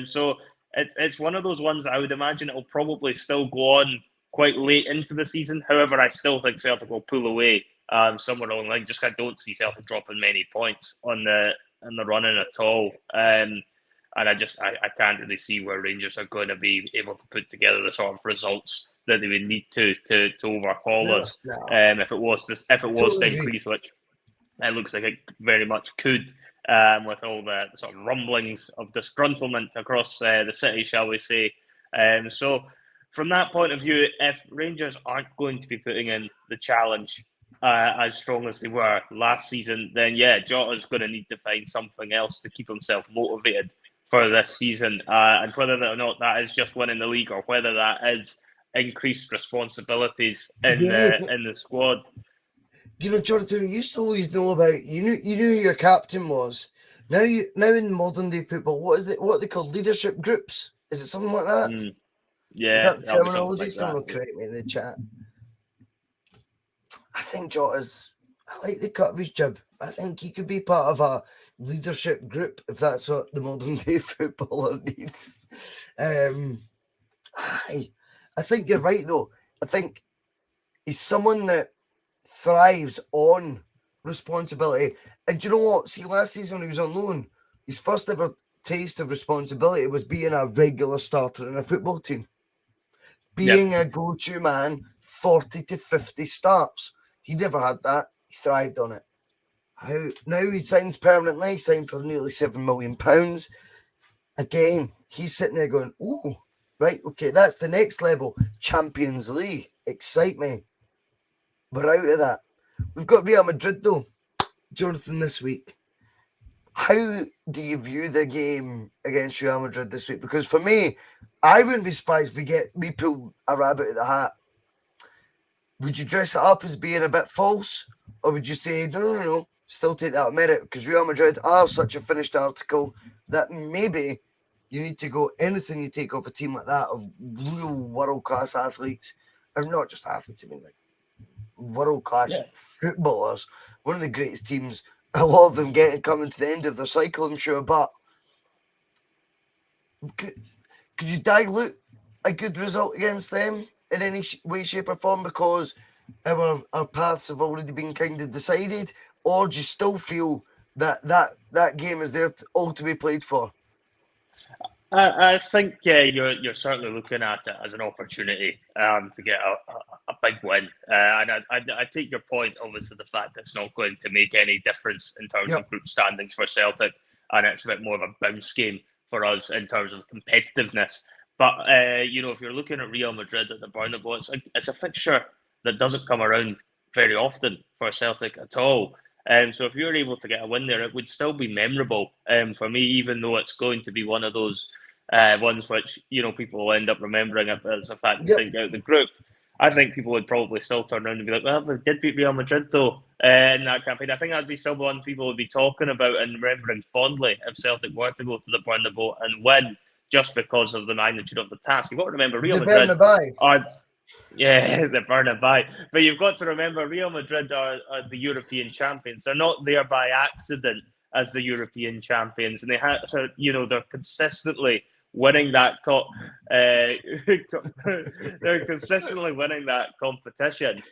So it's one of those ones that I would imagine it'll probably still go on quite late into the season. However, I still think Celtic will pull away somewhere along the line. Just I don't see Celtic dropping many points on the run-in at all. And I can't really see where Rangers are going to be able to put together the sort of results that they would need to overhaul us. If it was to increase, which it looks like it very much could. With all the sort of rumblings of disgruntlement across the city, shall we say. So from that point of view, if Rangers aren't going to be putting in the challenge as strong as they were last season, then Jota's going to need to find something else to keep himself motivated for this season. And whether or not that is just winning the league or whether that is increased responsibilities in the squad. Jonathan, you used to always know about you knew who your captain was. Now in modern day football, what are they called? Leadership groups? Is it something like that? Yeah. Is that the terminology? Someone will correct me in the chat. I think Jota's. I like the cut of his jib. I think he could be part of a leadership group if that's what the modern day footballer needs. I think you're right though. I think he's someone that thrives on responsibility. And do you know what? See, last season when he was on loan, his first ever taste of responsibility was being a regular starter in a football team. Being a go-to man, 40 to 50 starts. He never had that. He thrived on it. Now he signs permanently, he signed for nearly £7 million. Again, he's sitting there going, oh, right, okay, that's the next level. Champions League. Excite me. We're out of that. We've got Real Madrid, though, Jonathan, this week. How do you view the game against Real Madrid this week? Because for me, I wouldn't be surprised if we pull a rabbit out of the hat. Would you dress it up as being a bit false? Or would you say, no, still take that merit? Because Real Madrid are such a finished article that maybe you need to go anything you take off a team like that of real world-class athletes, or not just athletes, I mean like world-class footballers, one of the greatest teams, a lot of them coming to the end of their cycle, I'm sure, but could you dilute a good result against them in any way, shape or form because our paths have already been kind of decided, or do you still feel that game is there all to be played for? I think you're certainly looking at it as an opportunity to get a big win, and I take your point. Obviously, the fact that it's not going to make any difference in terms of group standings for Celtic, and it's a bit more of a bounce game for us in terms of competitiveness. But if you're looking at Real Madrid at the Bernabeu, it's a fixture that doesn't come around very often for Celtic at all. So if you're able to get a win there, it would still be memorable for me, even though it's going to be one of those ones which people will end up remembering it as a fact to think out the group. I think people would probably still turn around and be like, well, we did beat Real Madrid though in that campaign. I think that'd be still one people would be talking about and remembering fondly if Celtic were to go to the Bernabeu and win, just because of the magnitude of the task. You've got to remember Real Madrid are the Bernabeu. But you've got to remember Real Madrid are the European champions. They're not there by accident as the European champions, and they have to, they're consistently winning that they're consistently winning that competition.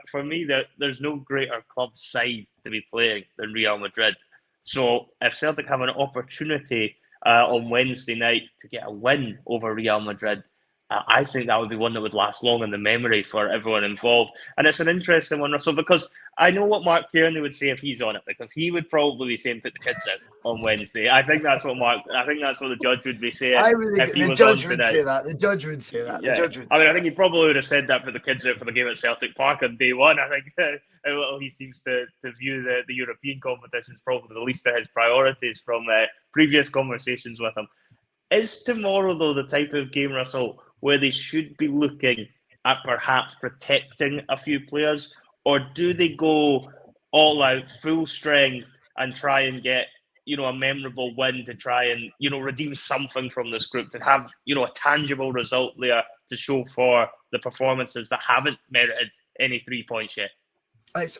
For me, there's no greater club side to be playing than Real Madrid. So if Celtic have an opportunity on Wednesday night to get a win over Real Madrid, I think that would be one that would last long in the memory for everyone involved. And it's an interesting one, Russell, because I know what Mark Kearney would say if he's on it, because he would probably be saying put the kids out on Wednesday. I think that's what the judge would be saying. The judge would say that. The judge would say that. Yeah. I think he probably would have said that for the kids out for the game at Celtic Park on day one. I think how little he seems to view the European competition is probably the least of his priorities from previous conversations with him. Is tomorrow, though, the type of game, Russell, where they should be looking at perhaps protecting a few players, or do they go all out, full strength, and try and get a memorable win to try and redeem something from this group, to have a tangible result there to show for the performances that haven't merited any 3 points yet? It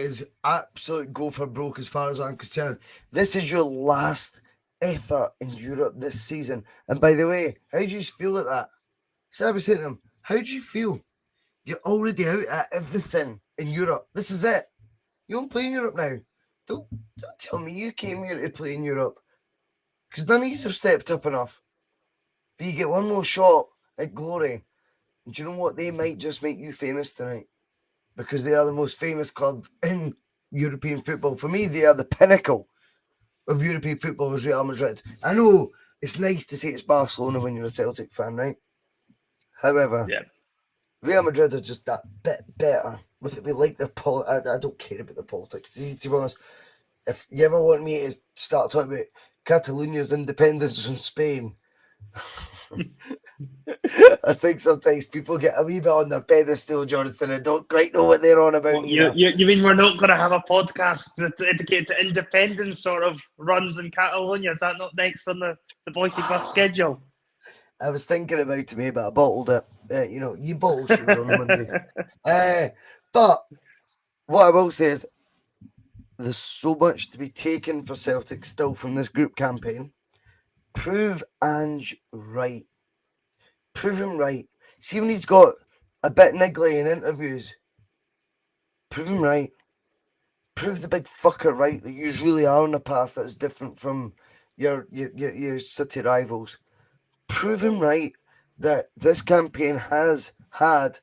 is absolute go for broke as far as I'm concerned. This is your last effort in Europe this season. And by the way, how do you feel at that? So I was saying to them, how do you feel? You're already out at everything in Europe. This is it. You don't play in Europe now. Don't tell me you came here to play in Europe, because none of you have stepped up enough. But you get one more shot at glory, and do you know what? They might just make you famous tonight, because they are the most famous club in European football. For me, they are the pinnacle of European football is Real Madrid. I know it's nice to say it's Barcelona when you're a Celtic fan, right? However, Real Madrid are just that bit better. With it, we like their I don't care about their politics. To be honest, if you ever want me to start talking about Catalonia's independence from Spain, I think sometimes people get a wee bit on their pedestal, Jonathan, and don't quite know what they're on about. You mean we're not going to have a podcast dedicated to independence sort of runs in Catalonia? Is that not next on the Boyce'S schedule? I was thinking about it, mate, but I bottled it. You bottled shoes on Monday. But what I will say is there's so much to be taken for Celtic still from this group campaign. Prove Ange right. Prove him right. See when he's got a bit niggly in interviews. Prove him right. Prove the big fucker right that you really are on a path that's different from your city rivals. Prove him right that this campaign has had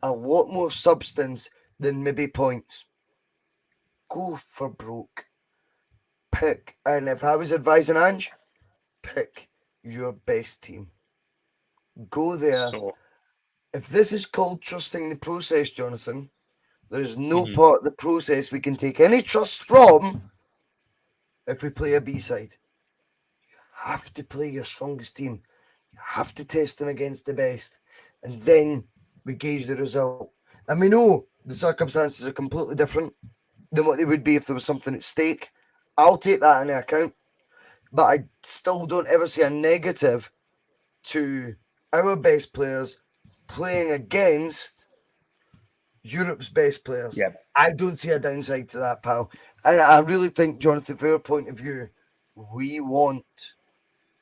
a lot more substance than maybe points. Go for broke. Pick, and if I was advising Ange, pick your best team. Go there. If this is called trusting the process, Jonathan, there's no part of the process we can take any trust from if we play a B-side. You have to play your strongest team. You have to test them against the best. And then we gauge the result. And we know the circumstances are completely different than what they would be if there was something at stake. I'll take that into account. But I still don't ever see a negative to our best players playing against Europe's best players. Yeah. I don't see a downside to that, pal. And I really think, Jonathan, from our point of view, we want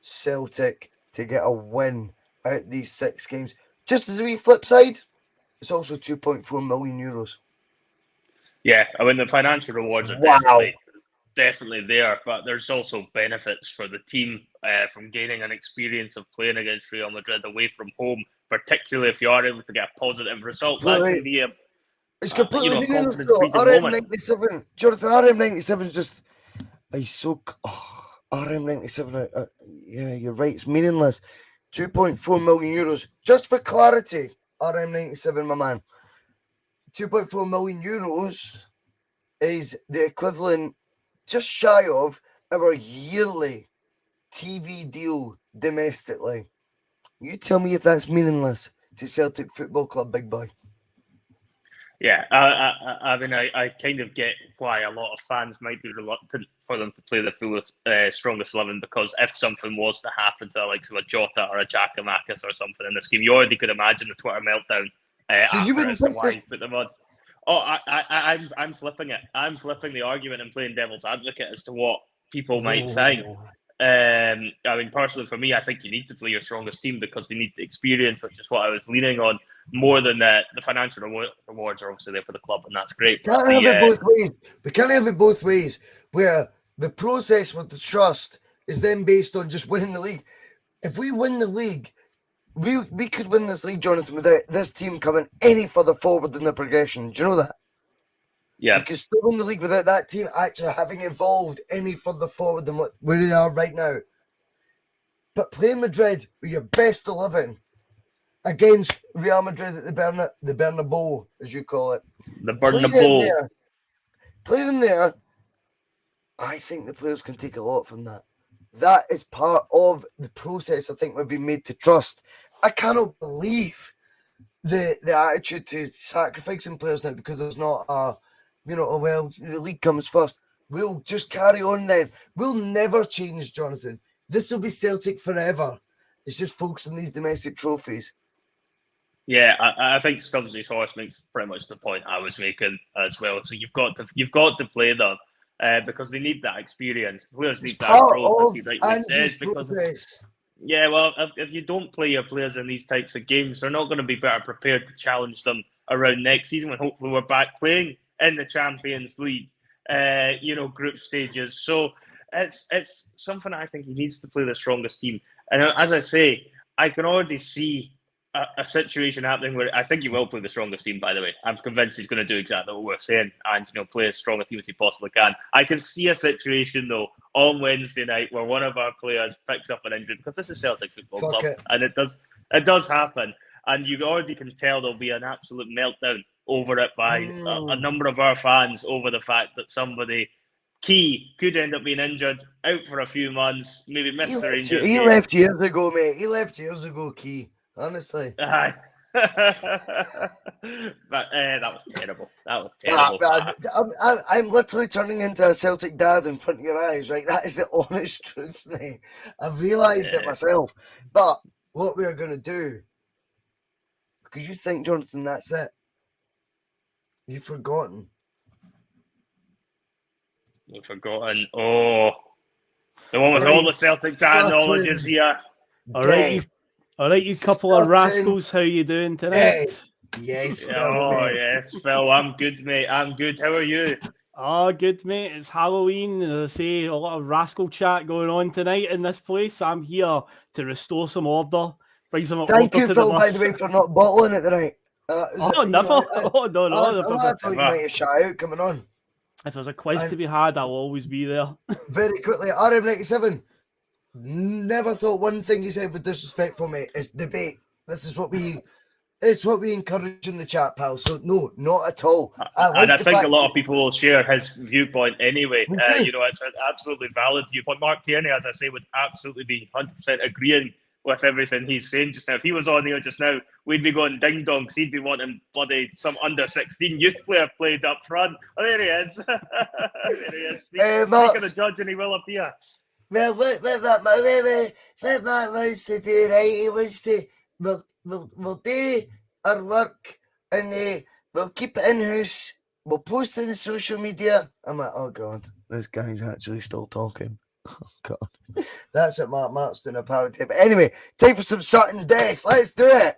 Celtic to get a win out of these 6 games. Just as a wee flip side, it's also 2.4 million euros. Yeah, I mean, the financial rewards are definitely there, but there's also benefits for the team from gaining an experience of playing against Real Madrid away from home, particularly if you are able to get a positive result. That can be it's completely meaningless though. RM97, Jonathan, RM97 is just he's so RM97. Yeah, you're right. It's meaningless. 2.4 million euros. Just for clarity, RM97, my man. 2.4 million euros is the equivalent, just shy of, our yearly TV deal domestically. You tell me if that's meaningless to Celtic Football Club, big boy. Yeah, I mean, I kind of get why a lot of fans might be reluctant for them to play the fullest, strongest 11, because if something was to happen to the likes of a Jota or a Giakoumakis or something in this game, you already could imagine the Twitter meltdown So you after wouldn't as to pick why this- he's put them on. Oh, I'm flipping it. I'm flipping the argument and playing devil's advocate as to what people might think. I mean, personally, for me, I think you need to play your strongest team because they need the experience, which is what I was leaning on more than the financial rewards are obviously there for the club, and that's great. We can't have it both ways. We can't have it both ways, where the process with the trust is then based on just winning the league. If we win the league, we could win this league, Jonathan, without this team coming any further forward in the progression. Do you know that? Yeah. We could still win the league without that team actually having evolved any further forward than where they are right now. But playing Madrid with your best 11 against Real Madrid at the Bernabeu, as you call it. The Bernabeu. Play them there. I think the players can take a lot from that. That is part of the process I think we've been made to trust. I cannot believe the attitude to sacrificing players now because there's not well, the league comes first. We'll just carry on then. We'll never change, Jonathan. This will be Celtic forever. It's just focus on these domestic trophies. Yeah, I think Stubbs's horse makes pretty much the point I was making as well. So you've got to play them because they need that experience. The players need that growth, as you rightly said. Because if you don't play your players in these types of games, they're not going to be better prepared to challenge them around next season when hopefully we're back playing in the Champions League, group stages. So it's something I think he needs to play the strongest team. And as I say, I can already see a situation happening where I think he will play the strongest team, by the way. I'm convinced he's going to do exactly what we're saying and, play as strong a team as he possibly can. I can see a situation, though, on Wednesday night where one of our players picks up an injury, because this is Celtic Football Club, and it does happen. And you already can tell there'll be an absolute meltdown over it by a number of our fans over the fact that somebody key could end up being injured, out for a few months, maybe miss the Rangers game. He left years ago, mate. He left years ago, Key. Honestly. But that was terrible. That was terrible. I'm literally turning into a Celtic dad in front of your eyes, right? That is the honest truth, mate. I've realised it myself. But what we are going to do, because you think, Jonathan, that's it. You've forgotten. You've forgotten. Oh. The one with all the Celtic dad knowledge is here. All right, you couple of rascals, how you doing tonight? Yes. Yes, Phil. I'm good, mate. I'm good. How are you? Oh, good, mate. It's Halloween. As I say, a lot of rascal chat going on tonight in this place. I'm here to restore some order. Bring some Thank order you, to Phil, the by the way, for not bottling it tonight. Never. I thought you might have shot out coming on. If there's a quiz to be had, I'll always be there. Very quickly, RM97. Never thought one thing you said was disrespectful, mate. It's debate. This is what we encourage in the chat, pal. So no, not at all. I think a lot of people will share his viewpoint anyway. It's an absolutely valid viewpoint. Mark Kearney, as I say, would absolutely be 100% agreeing with everything he's saying just now. If he was on here just now, we'd be going ding dong because he'd be wanting bloody some under 16 youth player played up front. Oh, there he is. There he is. Speak of the judge, and he will appear. Well, what Matt wants to do, right? He wants to we'll do our work and we'll keep it in house. We'll post it on social media. I'm like, oh god, this guy's actually still talking. Oh god, that's what Mark's doing apparently. But anyway, time for some Sutton Death. Let's do it.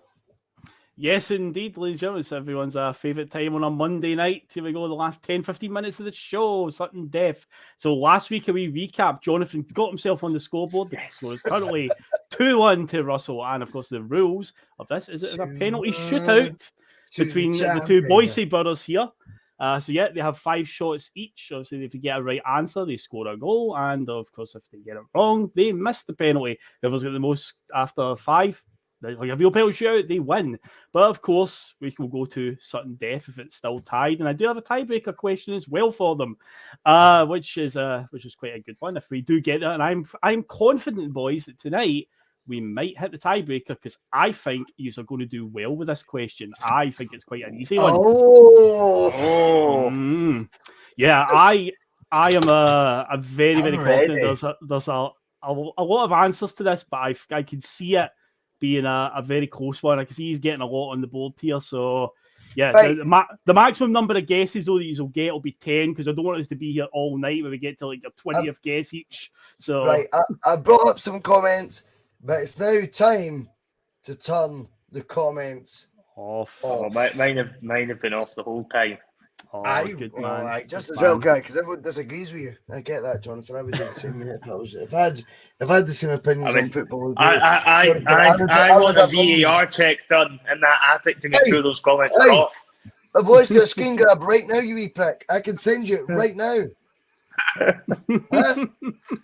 Yes, indeed, ladies and gentlemen. It's everyone's favourite time on a Monday night. Here we go, the last 10-15 minutes of the show, Sutton Death. So last week, a wee recap. Jonathan got himself on the scoreboard. The score is currently 2-1 to Russell. And, of course, the rules of this is a penalty shootout between the two Boyce'S brothers here. They have 5 shots each. Obviously, if they get a right answer, they score a goal. And, of course, if they get it wrong, they miss the penalty. Whoever's got the most after 5 like a real penalty shootout, they win. But of course, we will go to Sutton Death if it's still tied, and I do have a tiebreaker question as well for them, which is quite a good one if we do get that. And I'm confident, boys, that tonight we might hit the tiebreaker because I think you are going to do well with this question. I think it's quite an easy one. Yeah, I am a very confident. There's a lot of answers to this, but I can see it being a very close one. I can see he's getting a lot on the board here. So, yeah, right. the maximum number of guesses though that you'll get will be 10 because I don't want us to be here all night when we get to like your 20th guess each. So, right, I brought up some comments, but it's now time to turn the comments off. Oh, mine have been off the whole time. Oh, good man. Right, just as well, guy, because everyone disagrees with you. I get that, Jonathan. I would do the same if I had the same opinions on football. I want a VAR check done in that attic to make sure those comments are off. I've watched a screen grab right now, you wee prick. I can send you it right now.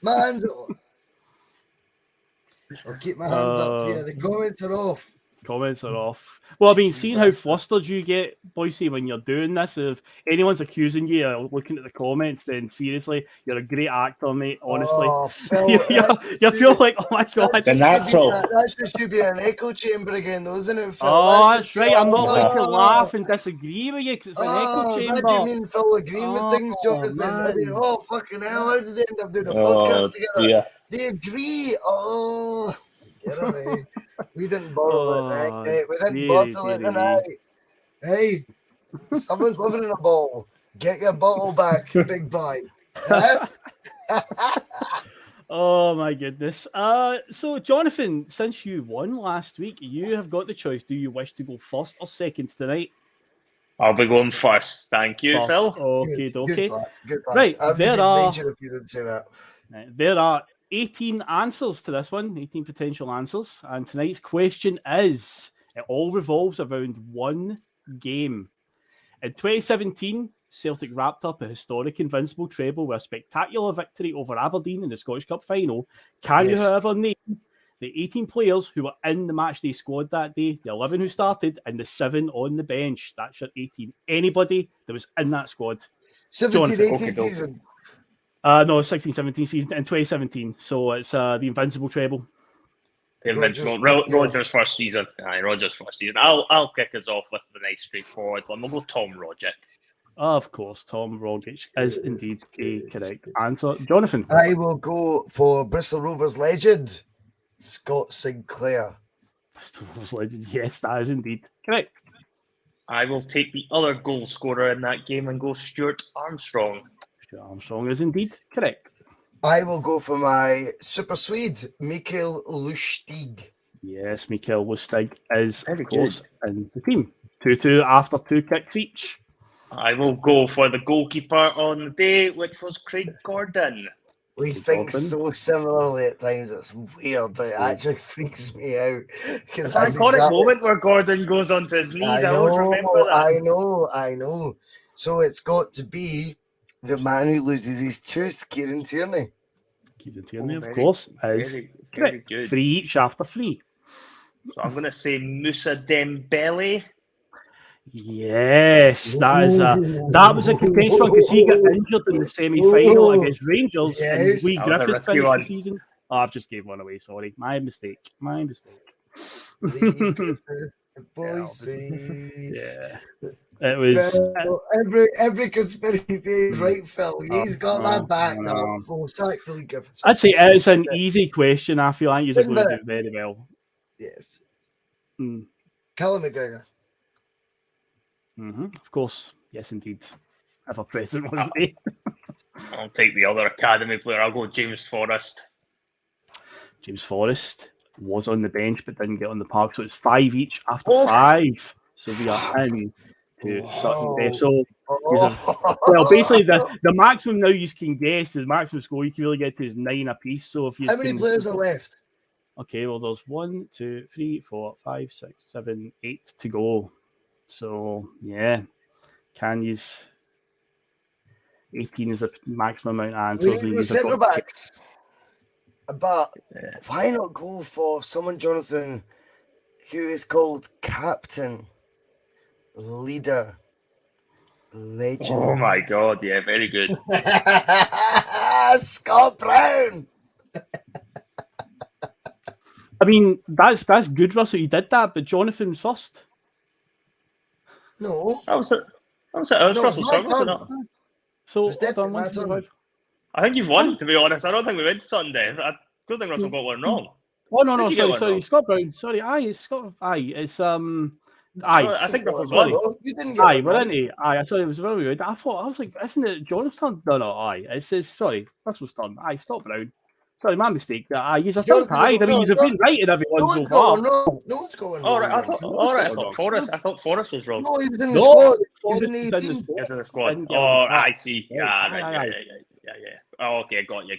My hands are. I'll keep my hands up here. The comments are off. Comments are off. Well, I mean, seeing how flustered you get, Boycey, when you're doing this, if anyone's accusing you of looking at the comments, then seriously, you're a great actor, mate. Honestly, Phil, you feel like, oh my god, the natural. That should be an echo chamber again, though, isn't it, Phil? Oh, that's right. I'm not allowed to laugh and disagree with you because it's an echo chamber. What do you mean, Phil, agreeing with things, Jonathan? I mean, fucking hell, how did they end up doing a podcast together? Dear. They agree. Get away. We didn't bottle it, right? We didn't bottle it tonight. Hey, someone's living in a bottle. Get your bottle back, big boy. Oh my goodness. So Jonathan, since you won last week, you have got the choice. Do you wish to go first or second tonight? I'll be going first. Thank you, Phil. Okay. Good right, there are. If you didn't say that. There are 18 answers to this one, 18 potential answers. And tonight's question is, it all revolves around one game. In 2017, Celtic wrapped up a historic invincible treble with a spectacular victory over Aberdeen in the Scottish Cup final. Can you, however, name the 18 players who were in the matchday squad that day, the 11 who started, and the 7 on the bench? That's your 18. Anybody that was in that squad. 17-18 season. No, 16-17 season in 2017. So it's the Invincible treble. The Invincible. Rogers' first season. Aye, Rogers' first season. I'll kick us off with the nice straightforward one. We'll go Tom Rogic. Of course, Tom Rogic is indeed a correct answer. Jonathan? I will go for Bristol Rovers legend, Scott Sinclair. Bristol Rovers legend, yes, that is indeed correct. I will take the other goal scorer in that game and go Stuart Armstrong. Armstrong is indeed correct. I will go for my super Swede, Mikael Lustig. Yes, Mikael Lustig is, of course, in the team. 2-2 after 2 kicks each. I will go for the goalkeeper on the day, which was Craig Gordon. We think so similarly at times. It's weird. It actually freaks me out. It's an iconic moment where Gordon goes onto his knees. I always remember that. I know. So it's got to be the man who loses his tooth, Kieran Tierney. Kieran Tierney, of course, is very good. 3 each after 3. So I'm going to say Moussa Dembele. Yes, that was a contentious one because he got injured in the semi-final against Rangers. Yes, and Griffiths finished the season. Oh, I've just gave one away. Sorry, my mistake. Yeah. It was every conspiracy theory is right, Phil. He's got that back now. Full sack Philly Griffiths. I'd say it's an easy question. I feel like you're going to do very well. Yes. Callum McGregor. Of course. Yes, indeed. Ever present, wasn't he? I'll take the other academy player. I'll go James Forrest. James Forrest was on the bench but didn't get on the park. So it's 5 each after 5. So we are in to Sutton Death. So basically the maximum now you can guess is maximum score you can really get to is 9 apiece. So if you how many players are left? Okay, well there's 1, 2, 3, 4, 5, 6, 7, 8 to go. So yeah, can use 18 is the maximum amount of answers. We need centre backs, but why not go for someone, Jonathan, who is called captain, leader, legend. Oh my God! Yeah, very good. Scott Brown. I mean, that's good, Russell. You did that, but Jonathan's first. No. That was Russell's my turn, wasn't turn. it? So It's definitely my turn. I think you've won, to be honest. I don't think we went to Sutton Death. I don't think Russell got one wrong. Oh no, Did you get one sorry, wrong? Scott Brown. Sorry, it's Scott. It's I think Russell's sorry. won. You didn't get one We're wrong. in it. I thought it was very good. I was like, isn't it Jonah's turn? No, it's sorry, Russell's turn. Scott Brown. Sorry, my mistake. He's a third tied. I mean, he's been right in everyone No so one's far. going wrong. No one's going wrong. All right, I thought Forrest. I thought Forrest was wrong. No, he was in the squad. He was in the Forrest 18. He was in the squad. Didn't get Oh, on the I park. see. Yeah, Yeah. Oh, okay, got you.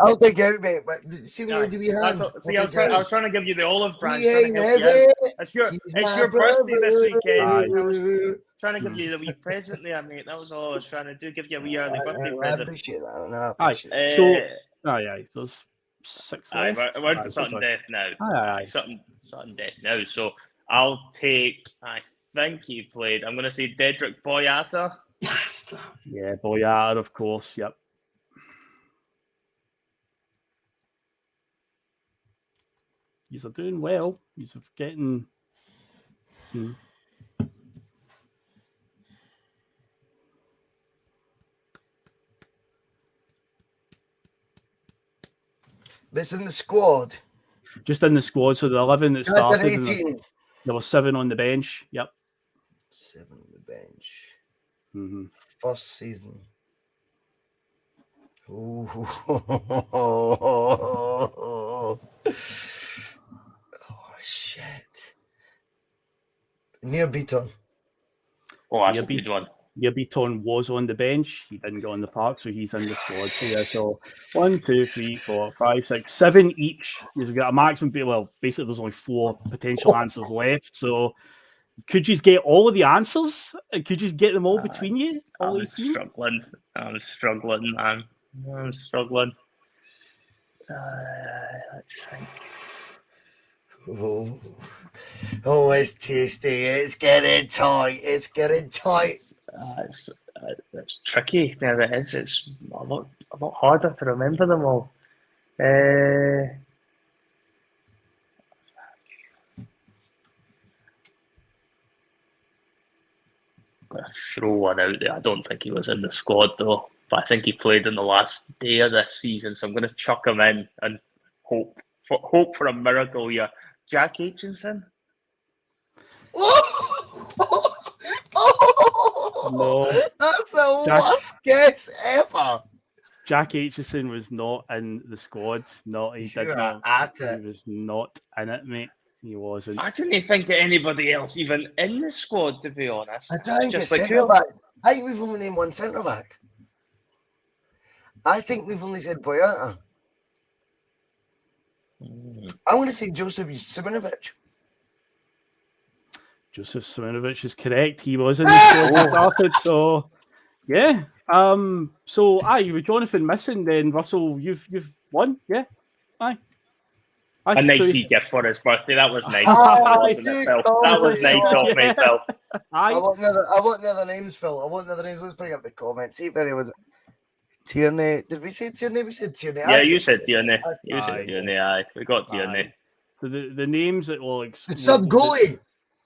I'll dig out, mate. But see what do we have? See, I was trying to give you the olive branch. We ain't heavy. It's your my birthday this weekend. brother. I was trying to give you the wee present there, mate. That was all I was trying to do. Give you a wee early birthday I present. appreciate that. No, I appreciate it. So, there's 6 left. We're to Sutton Death now. Aye. Sutton Death now. So I'll take. I think he played. I'm going to say Dedrick Boyata. Bastard. Yeah, Boyard, of course. Yep. He's doing well. He's getting. But it's in the squad. Just in the squad, so the 11 that That's started, an 18. there were 7 on the bench. Yep. 7 on the bench. Mm-hmm. First season. Ooh. Oh, shit. Near Beaton. Oh, that's a good one. Beaton was on the bench. He didn't go on the park, so he's in the squad. So 1, 2, 3, 4, 5, 6, 7 each. You've got a maximum. Well, basically, there's only 4 potential answers left. So could you get all of the answers? Could you get them all between you? I'm struggling, man. I'm struggling. Let's think. Oh, it's tasty. It's getting tight. It's tricky. Now it is. It's a lot harder to remember them all. I'm gonna throw one out there. I don't think he was in the squad though, but I think he played in the last day of this season. So I'm gonna chuck him in and hope for a miracle here. Jack Aitchison. No, that's the worst guess ever. Jack Aitchison was not in the squad. He was not in it, mate. He wasn't. I couldn't think of anybody else even in the squad, to be honest. I think Just it's like centre back. I think we've only named one centre back. I think we've only said Boyata. I'm going to say Joseph Simonovic. Joseph Simonovic is correct. He was in the squad that started, so yeah. So with Jonathan missing, then Russell, you've won, yeah. Aye. A nice wee gift for his birthday. That was nice, wasn't it, Phil? That was nice of me, Phil. I want the other names, Phil. I want the other names. Let's bring up the comments. See if any was Tierney. Did we say Tierney? We said Tierney. Yeah, you said Tierney. You said Tierney. Aye, we got Tierney. So the names that will the sub goalie.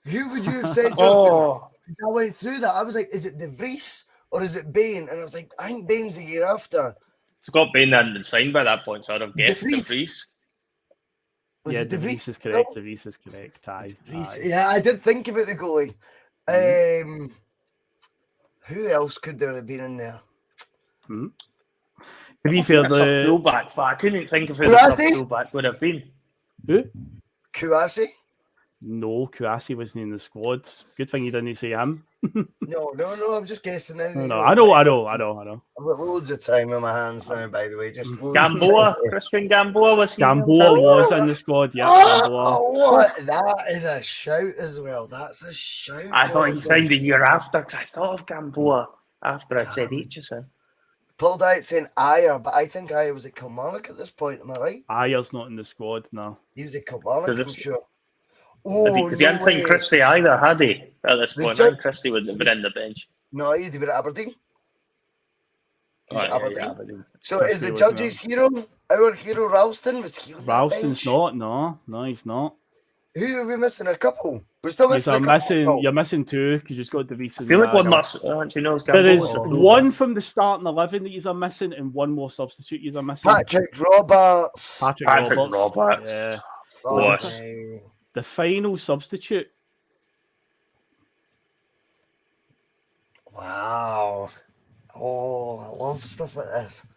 Who would you have said? I went through that. I was like, is it De Vries or is it Bain? And I was like, I think Bain's the year after. Scott Bain hadn't been signed by that point, so I'd have guessed De Vries. Yeah, De Vries is correct. De Vries is correct. Aye. Yeah, I did think about the goalie. Who else could there have been in there? Have you felt the fullback? I couldn't think of who the fullback would have been. Who? Kouassi? No, Kouassi wasn't in the squad. Good thing you didn't say him. No, I'm just guessing now. No, I know. I've got loads of time in my hands now, by the way. Just Gamboa, Christian Gamboa was here. Gamboa was in the squad, yeah. What? That is a shout as well. That's a shout. I thought he signed a year after because I thought of Gamboa after I said Aitchison. Paul Diet saying Ayer, but I think Ayer was at Kilmarnock at this point. Am I right? Ayer's not in the squad, no. He was at Kilmarnock, I'm sure. Because he hadn't signed Christie either, had he? At this point, I think Christie would have been in the bench. No, he'd been at Aberdeen. Aberdeen. So Christie is the was judge's hero, our hero Ralston? Was he on that Ralston's bench? not, no, he's not. Who are we missing? A couple. We're still missing a couple. You're missing two because you've got DeVries. I feel like one must actually knows. There is one from the starting 11 that you're missing, and one more substitute you're missing. Patrick Roberts. Patrick Roberts. Yeah. Okay. The final substitute. Wow. Oh, I love stuff like this.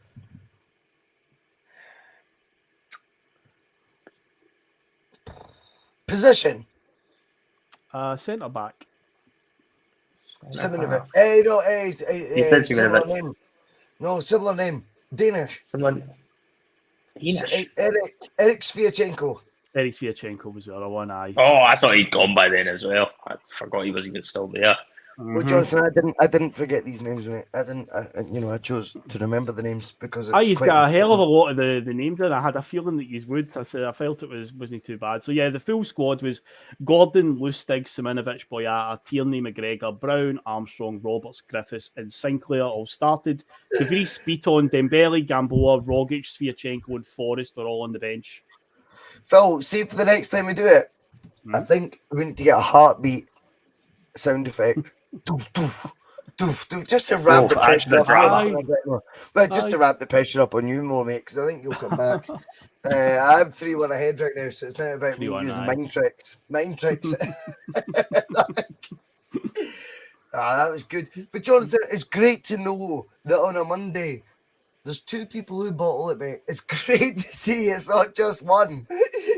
Position. Centre back. Similar name. No, similar name. Danish. Someone. Danish. Eric Sviatchenko. Eric Sviatchenko was the other one. Oh, I thought he'd gone by then as well. I forgot he was even still there. Well, Johnson, I didn't forget these names, mate. I chose to remember the names because it's he's got a hell of a lot of the names in. I had a feeling that you would. I felt it wasn't too bad. So yeah, the full squad was Gordon, Lustig, Siminovic, Boyata, Tierney, McGregor, Brown, Armstrong, Roberts, Griffiths, and Sinclair all started. DeVries, Beaton, Dembele, Gamboa, Rogic, Sviatchenko, and Forrest are all on the bench. Phil, see for the next time we do it, I think we need to get a heartbeat sound effect. Doof, doof, doof, doof, just to ramp the pressure up. Just to ramp the pressure up on you more, mate, because I think you'll come back. I have 3-1 ahead right now, so it's not about me using mind tricks. That was good. But Jonathan, it's great to know that on a Monday there's 2 people who bottle it, mate. It's great to see it's not just one.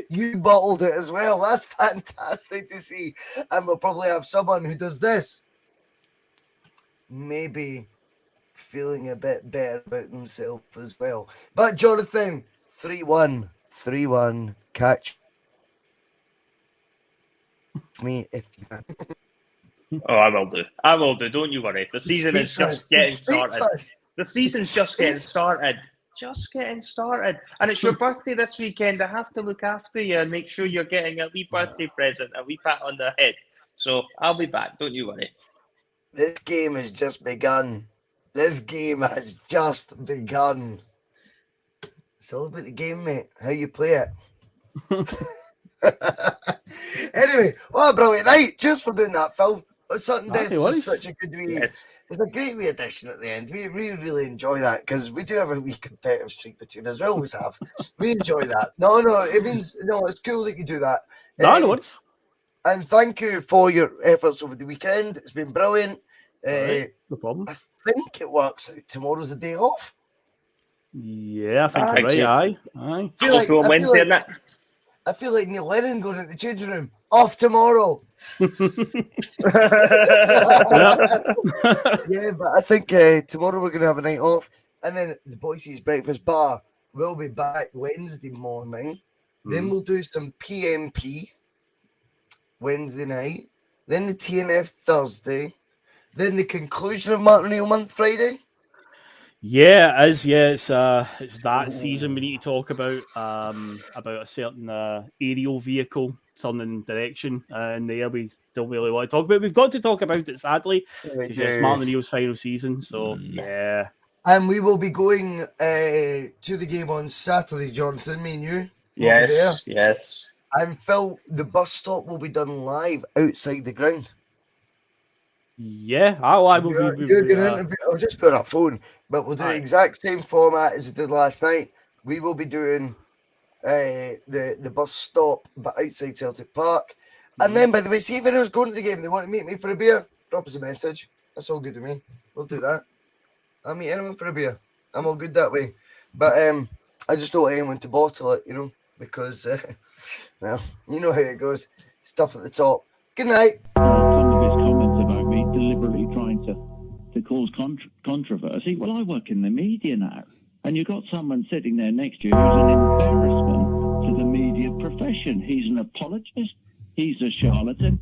You bottled it as well. That's fantastic to see. And we'll probably have someone who does this. Maybe feeling a bit better about themselves as well. But Jonathan, 3-1. Catch me if you can. Oh, I will do. Don't you worry. The season is just getting started. The season's just getting started. And it's your birthday this weekend. I have to look after you and make sure you're getting a wee birthday present, a wee pat on the head. So I'll be back. Don't you worry. This game has just begun. It's all about the game, mate. How you play it. Anyway, what a brilliant night. Cheers for doing that, Phil. Sutton Death is such a good wee. Yes. It's a great wee addition at the end. We really enjoy that because we do have a wee competitive streak between us. We always have. We enjoy that. No, it means it's cool that you do that. No. And thank you for your efforts over the weekend. It's been brilliant. No problem. I think it works out. Tomorrow's the day off. Yeah, I think you're right. Aye. I feel like Neil Lennon going into the changing room. Off tomorrow. Yeah, but I think tomorrow we're going to have a night off. And then the Boyce'S Breakfast Bar will be back Wednesday morning. Then we'll do some PMP Wednesday night. Then the TNF Thursday. Then the conclusion of Martin O'Neill Month Friday. Yeah, it is. Yeah, it's that season we need to talk about a certain aerial vehicle turning direction, and there we don't really want to talk about. We've got to talk about it, sadly. It's Martin O'Neill's final season, so yeah. And we will be going to the game on Saturday, Jonathan. Me and you. Yes. And Phil, the bus stop will be done live outside the ground. Yeah, I will. I'll just put our phone, but we'll do the exact same format as we did last night. We will be doing the bus stop, but outside Celtic Park. And then, by the way, see if anyone's going to the game, they want to meet me for a beer, drop us a message. That's all good to me. We'll do that. I'll meet anyone for a beer. I'm all good that way. But I just don't want anyone to bottle it, because, well, you know how it goes. Stuff at the top. Good night. To cause controversy. Well, I work in the media now, and you've got someone sitting there next to you who's an embarrassment to the media profession. He's an apologist. He's a charlatan.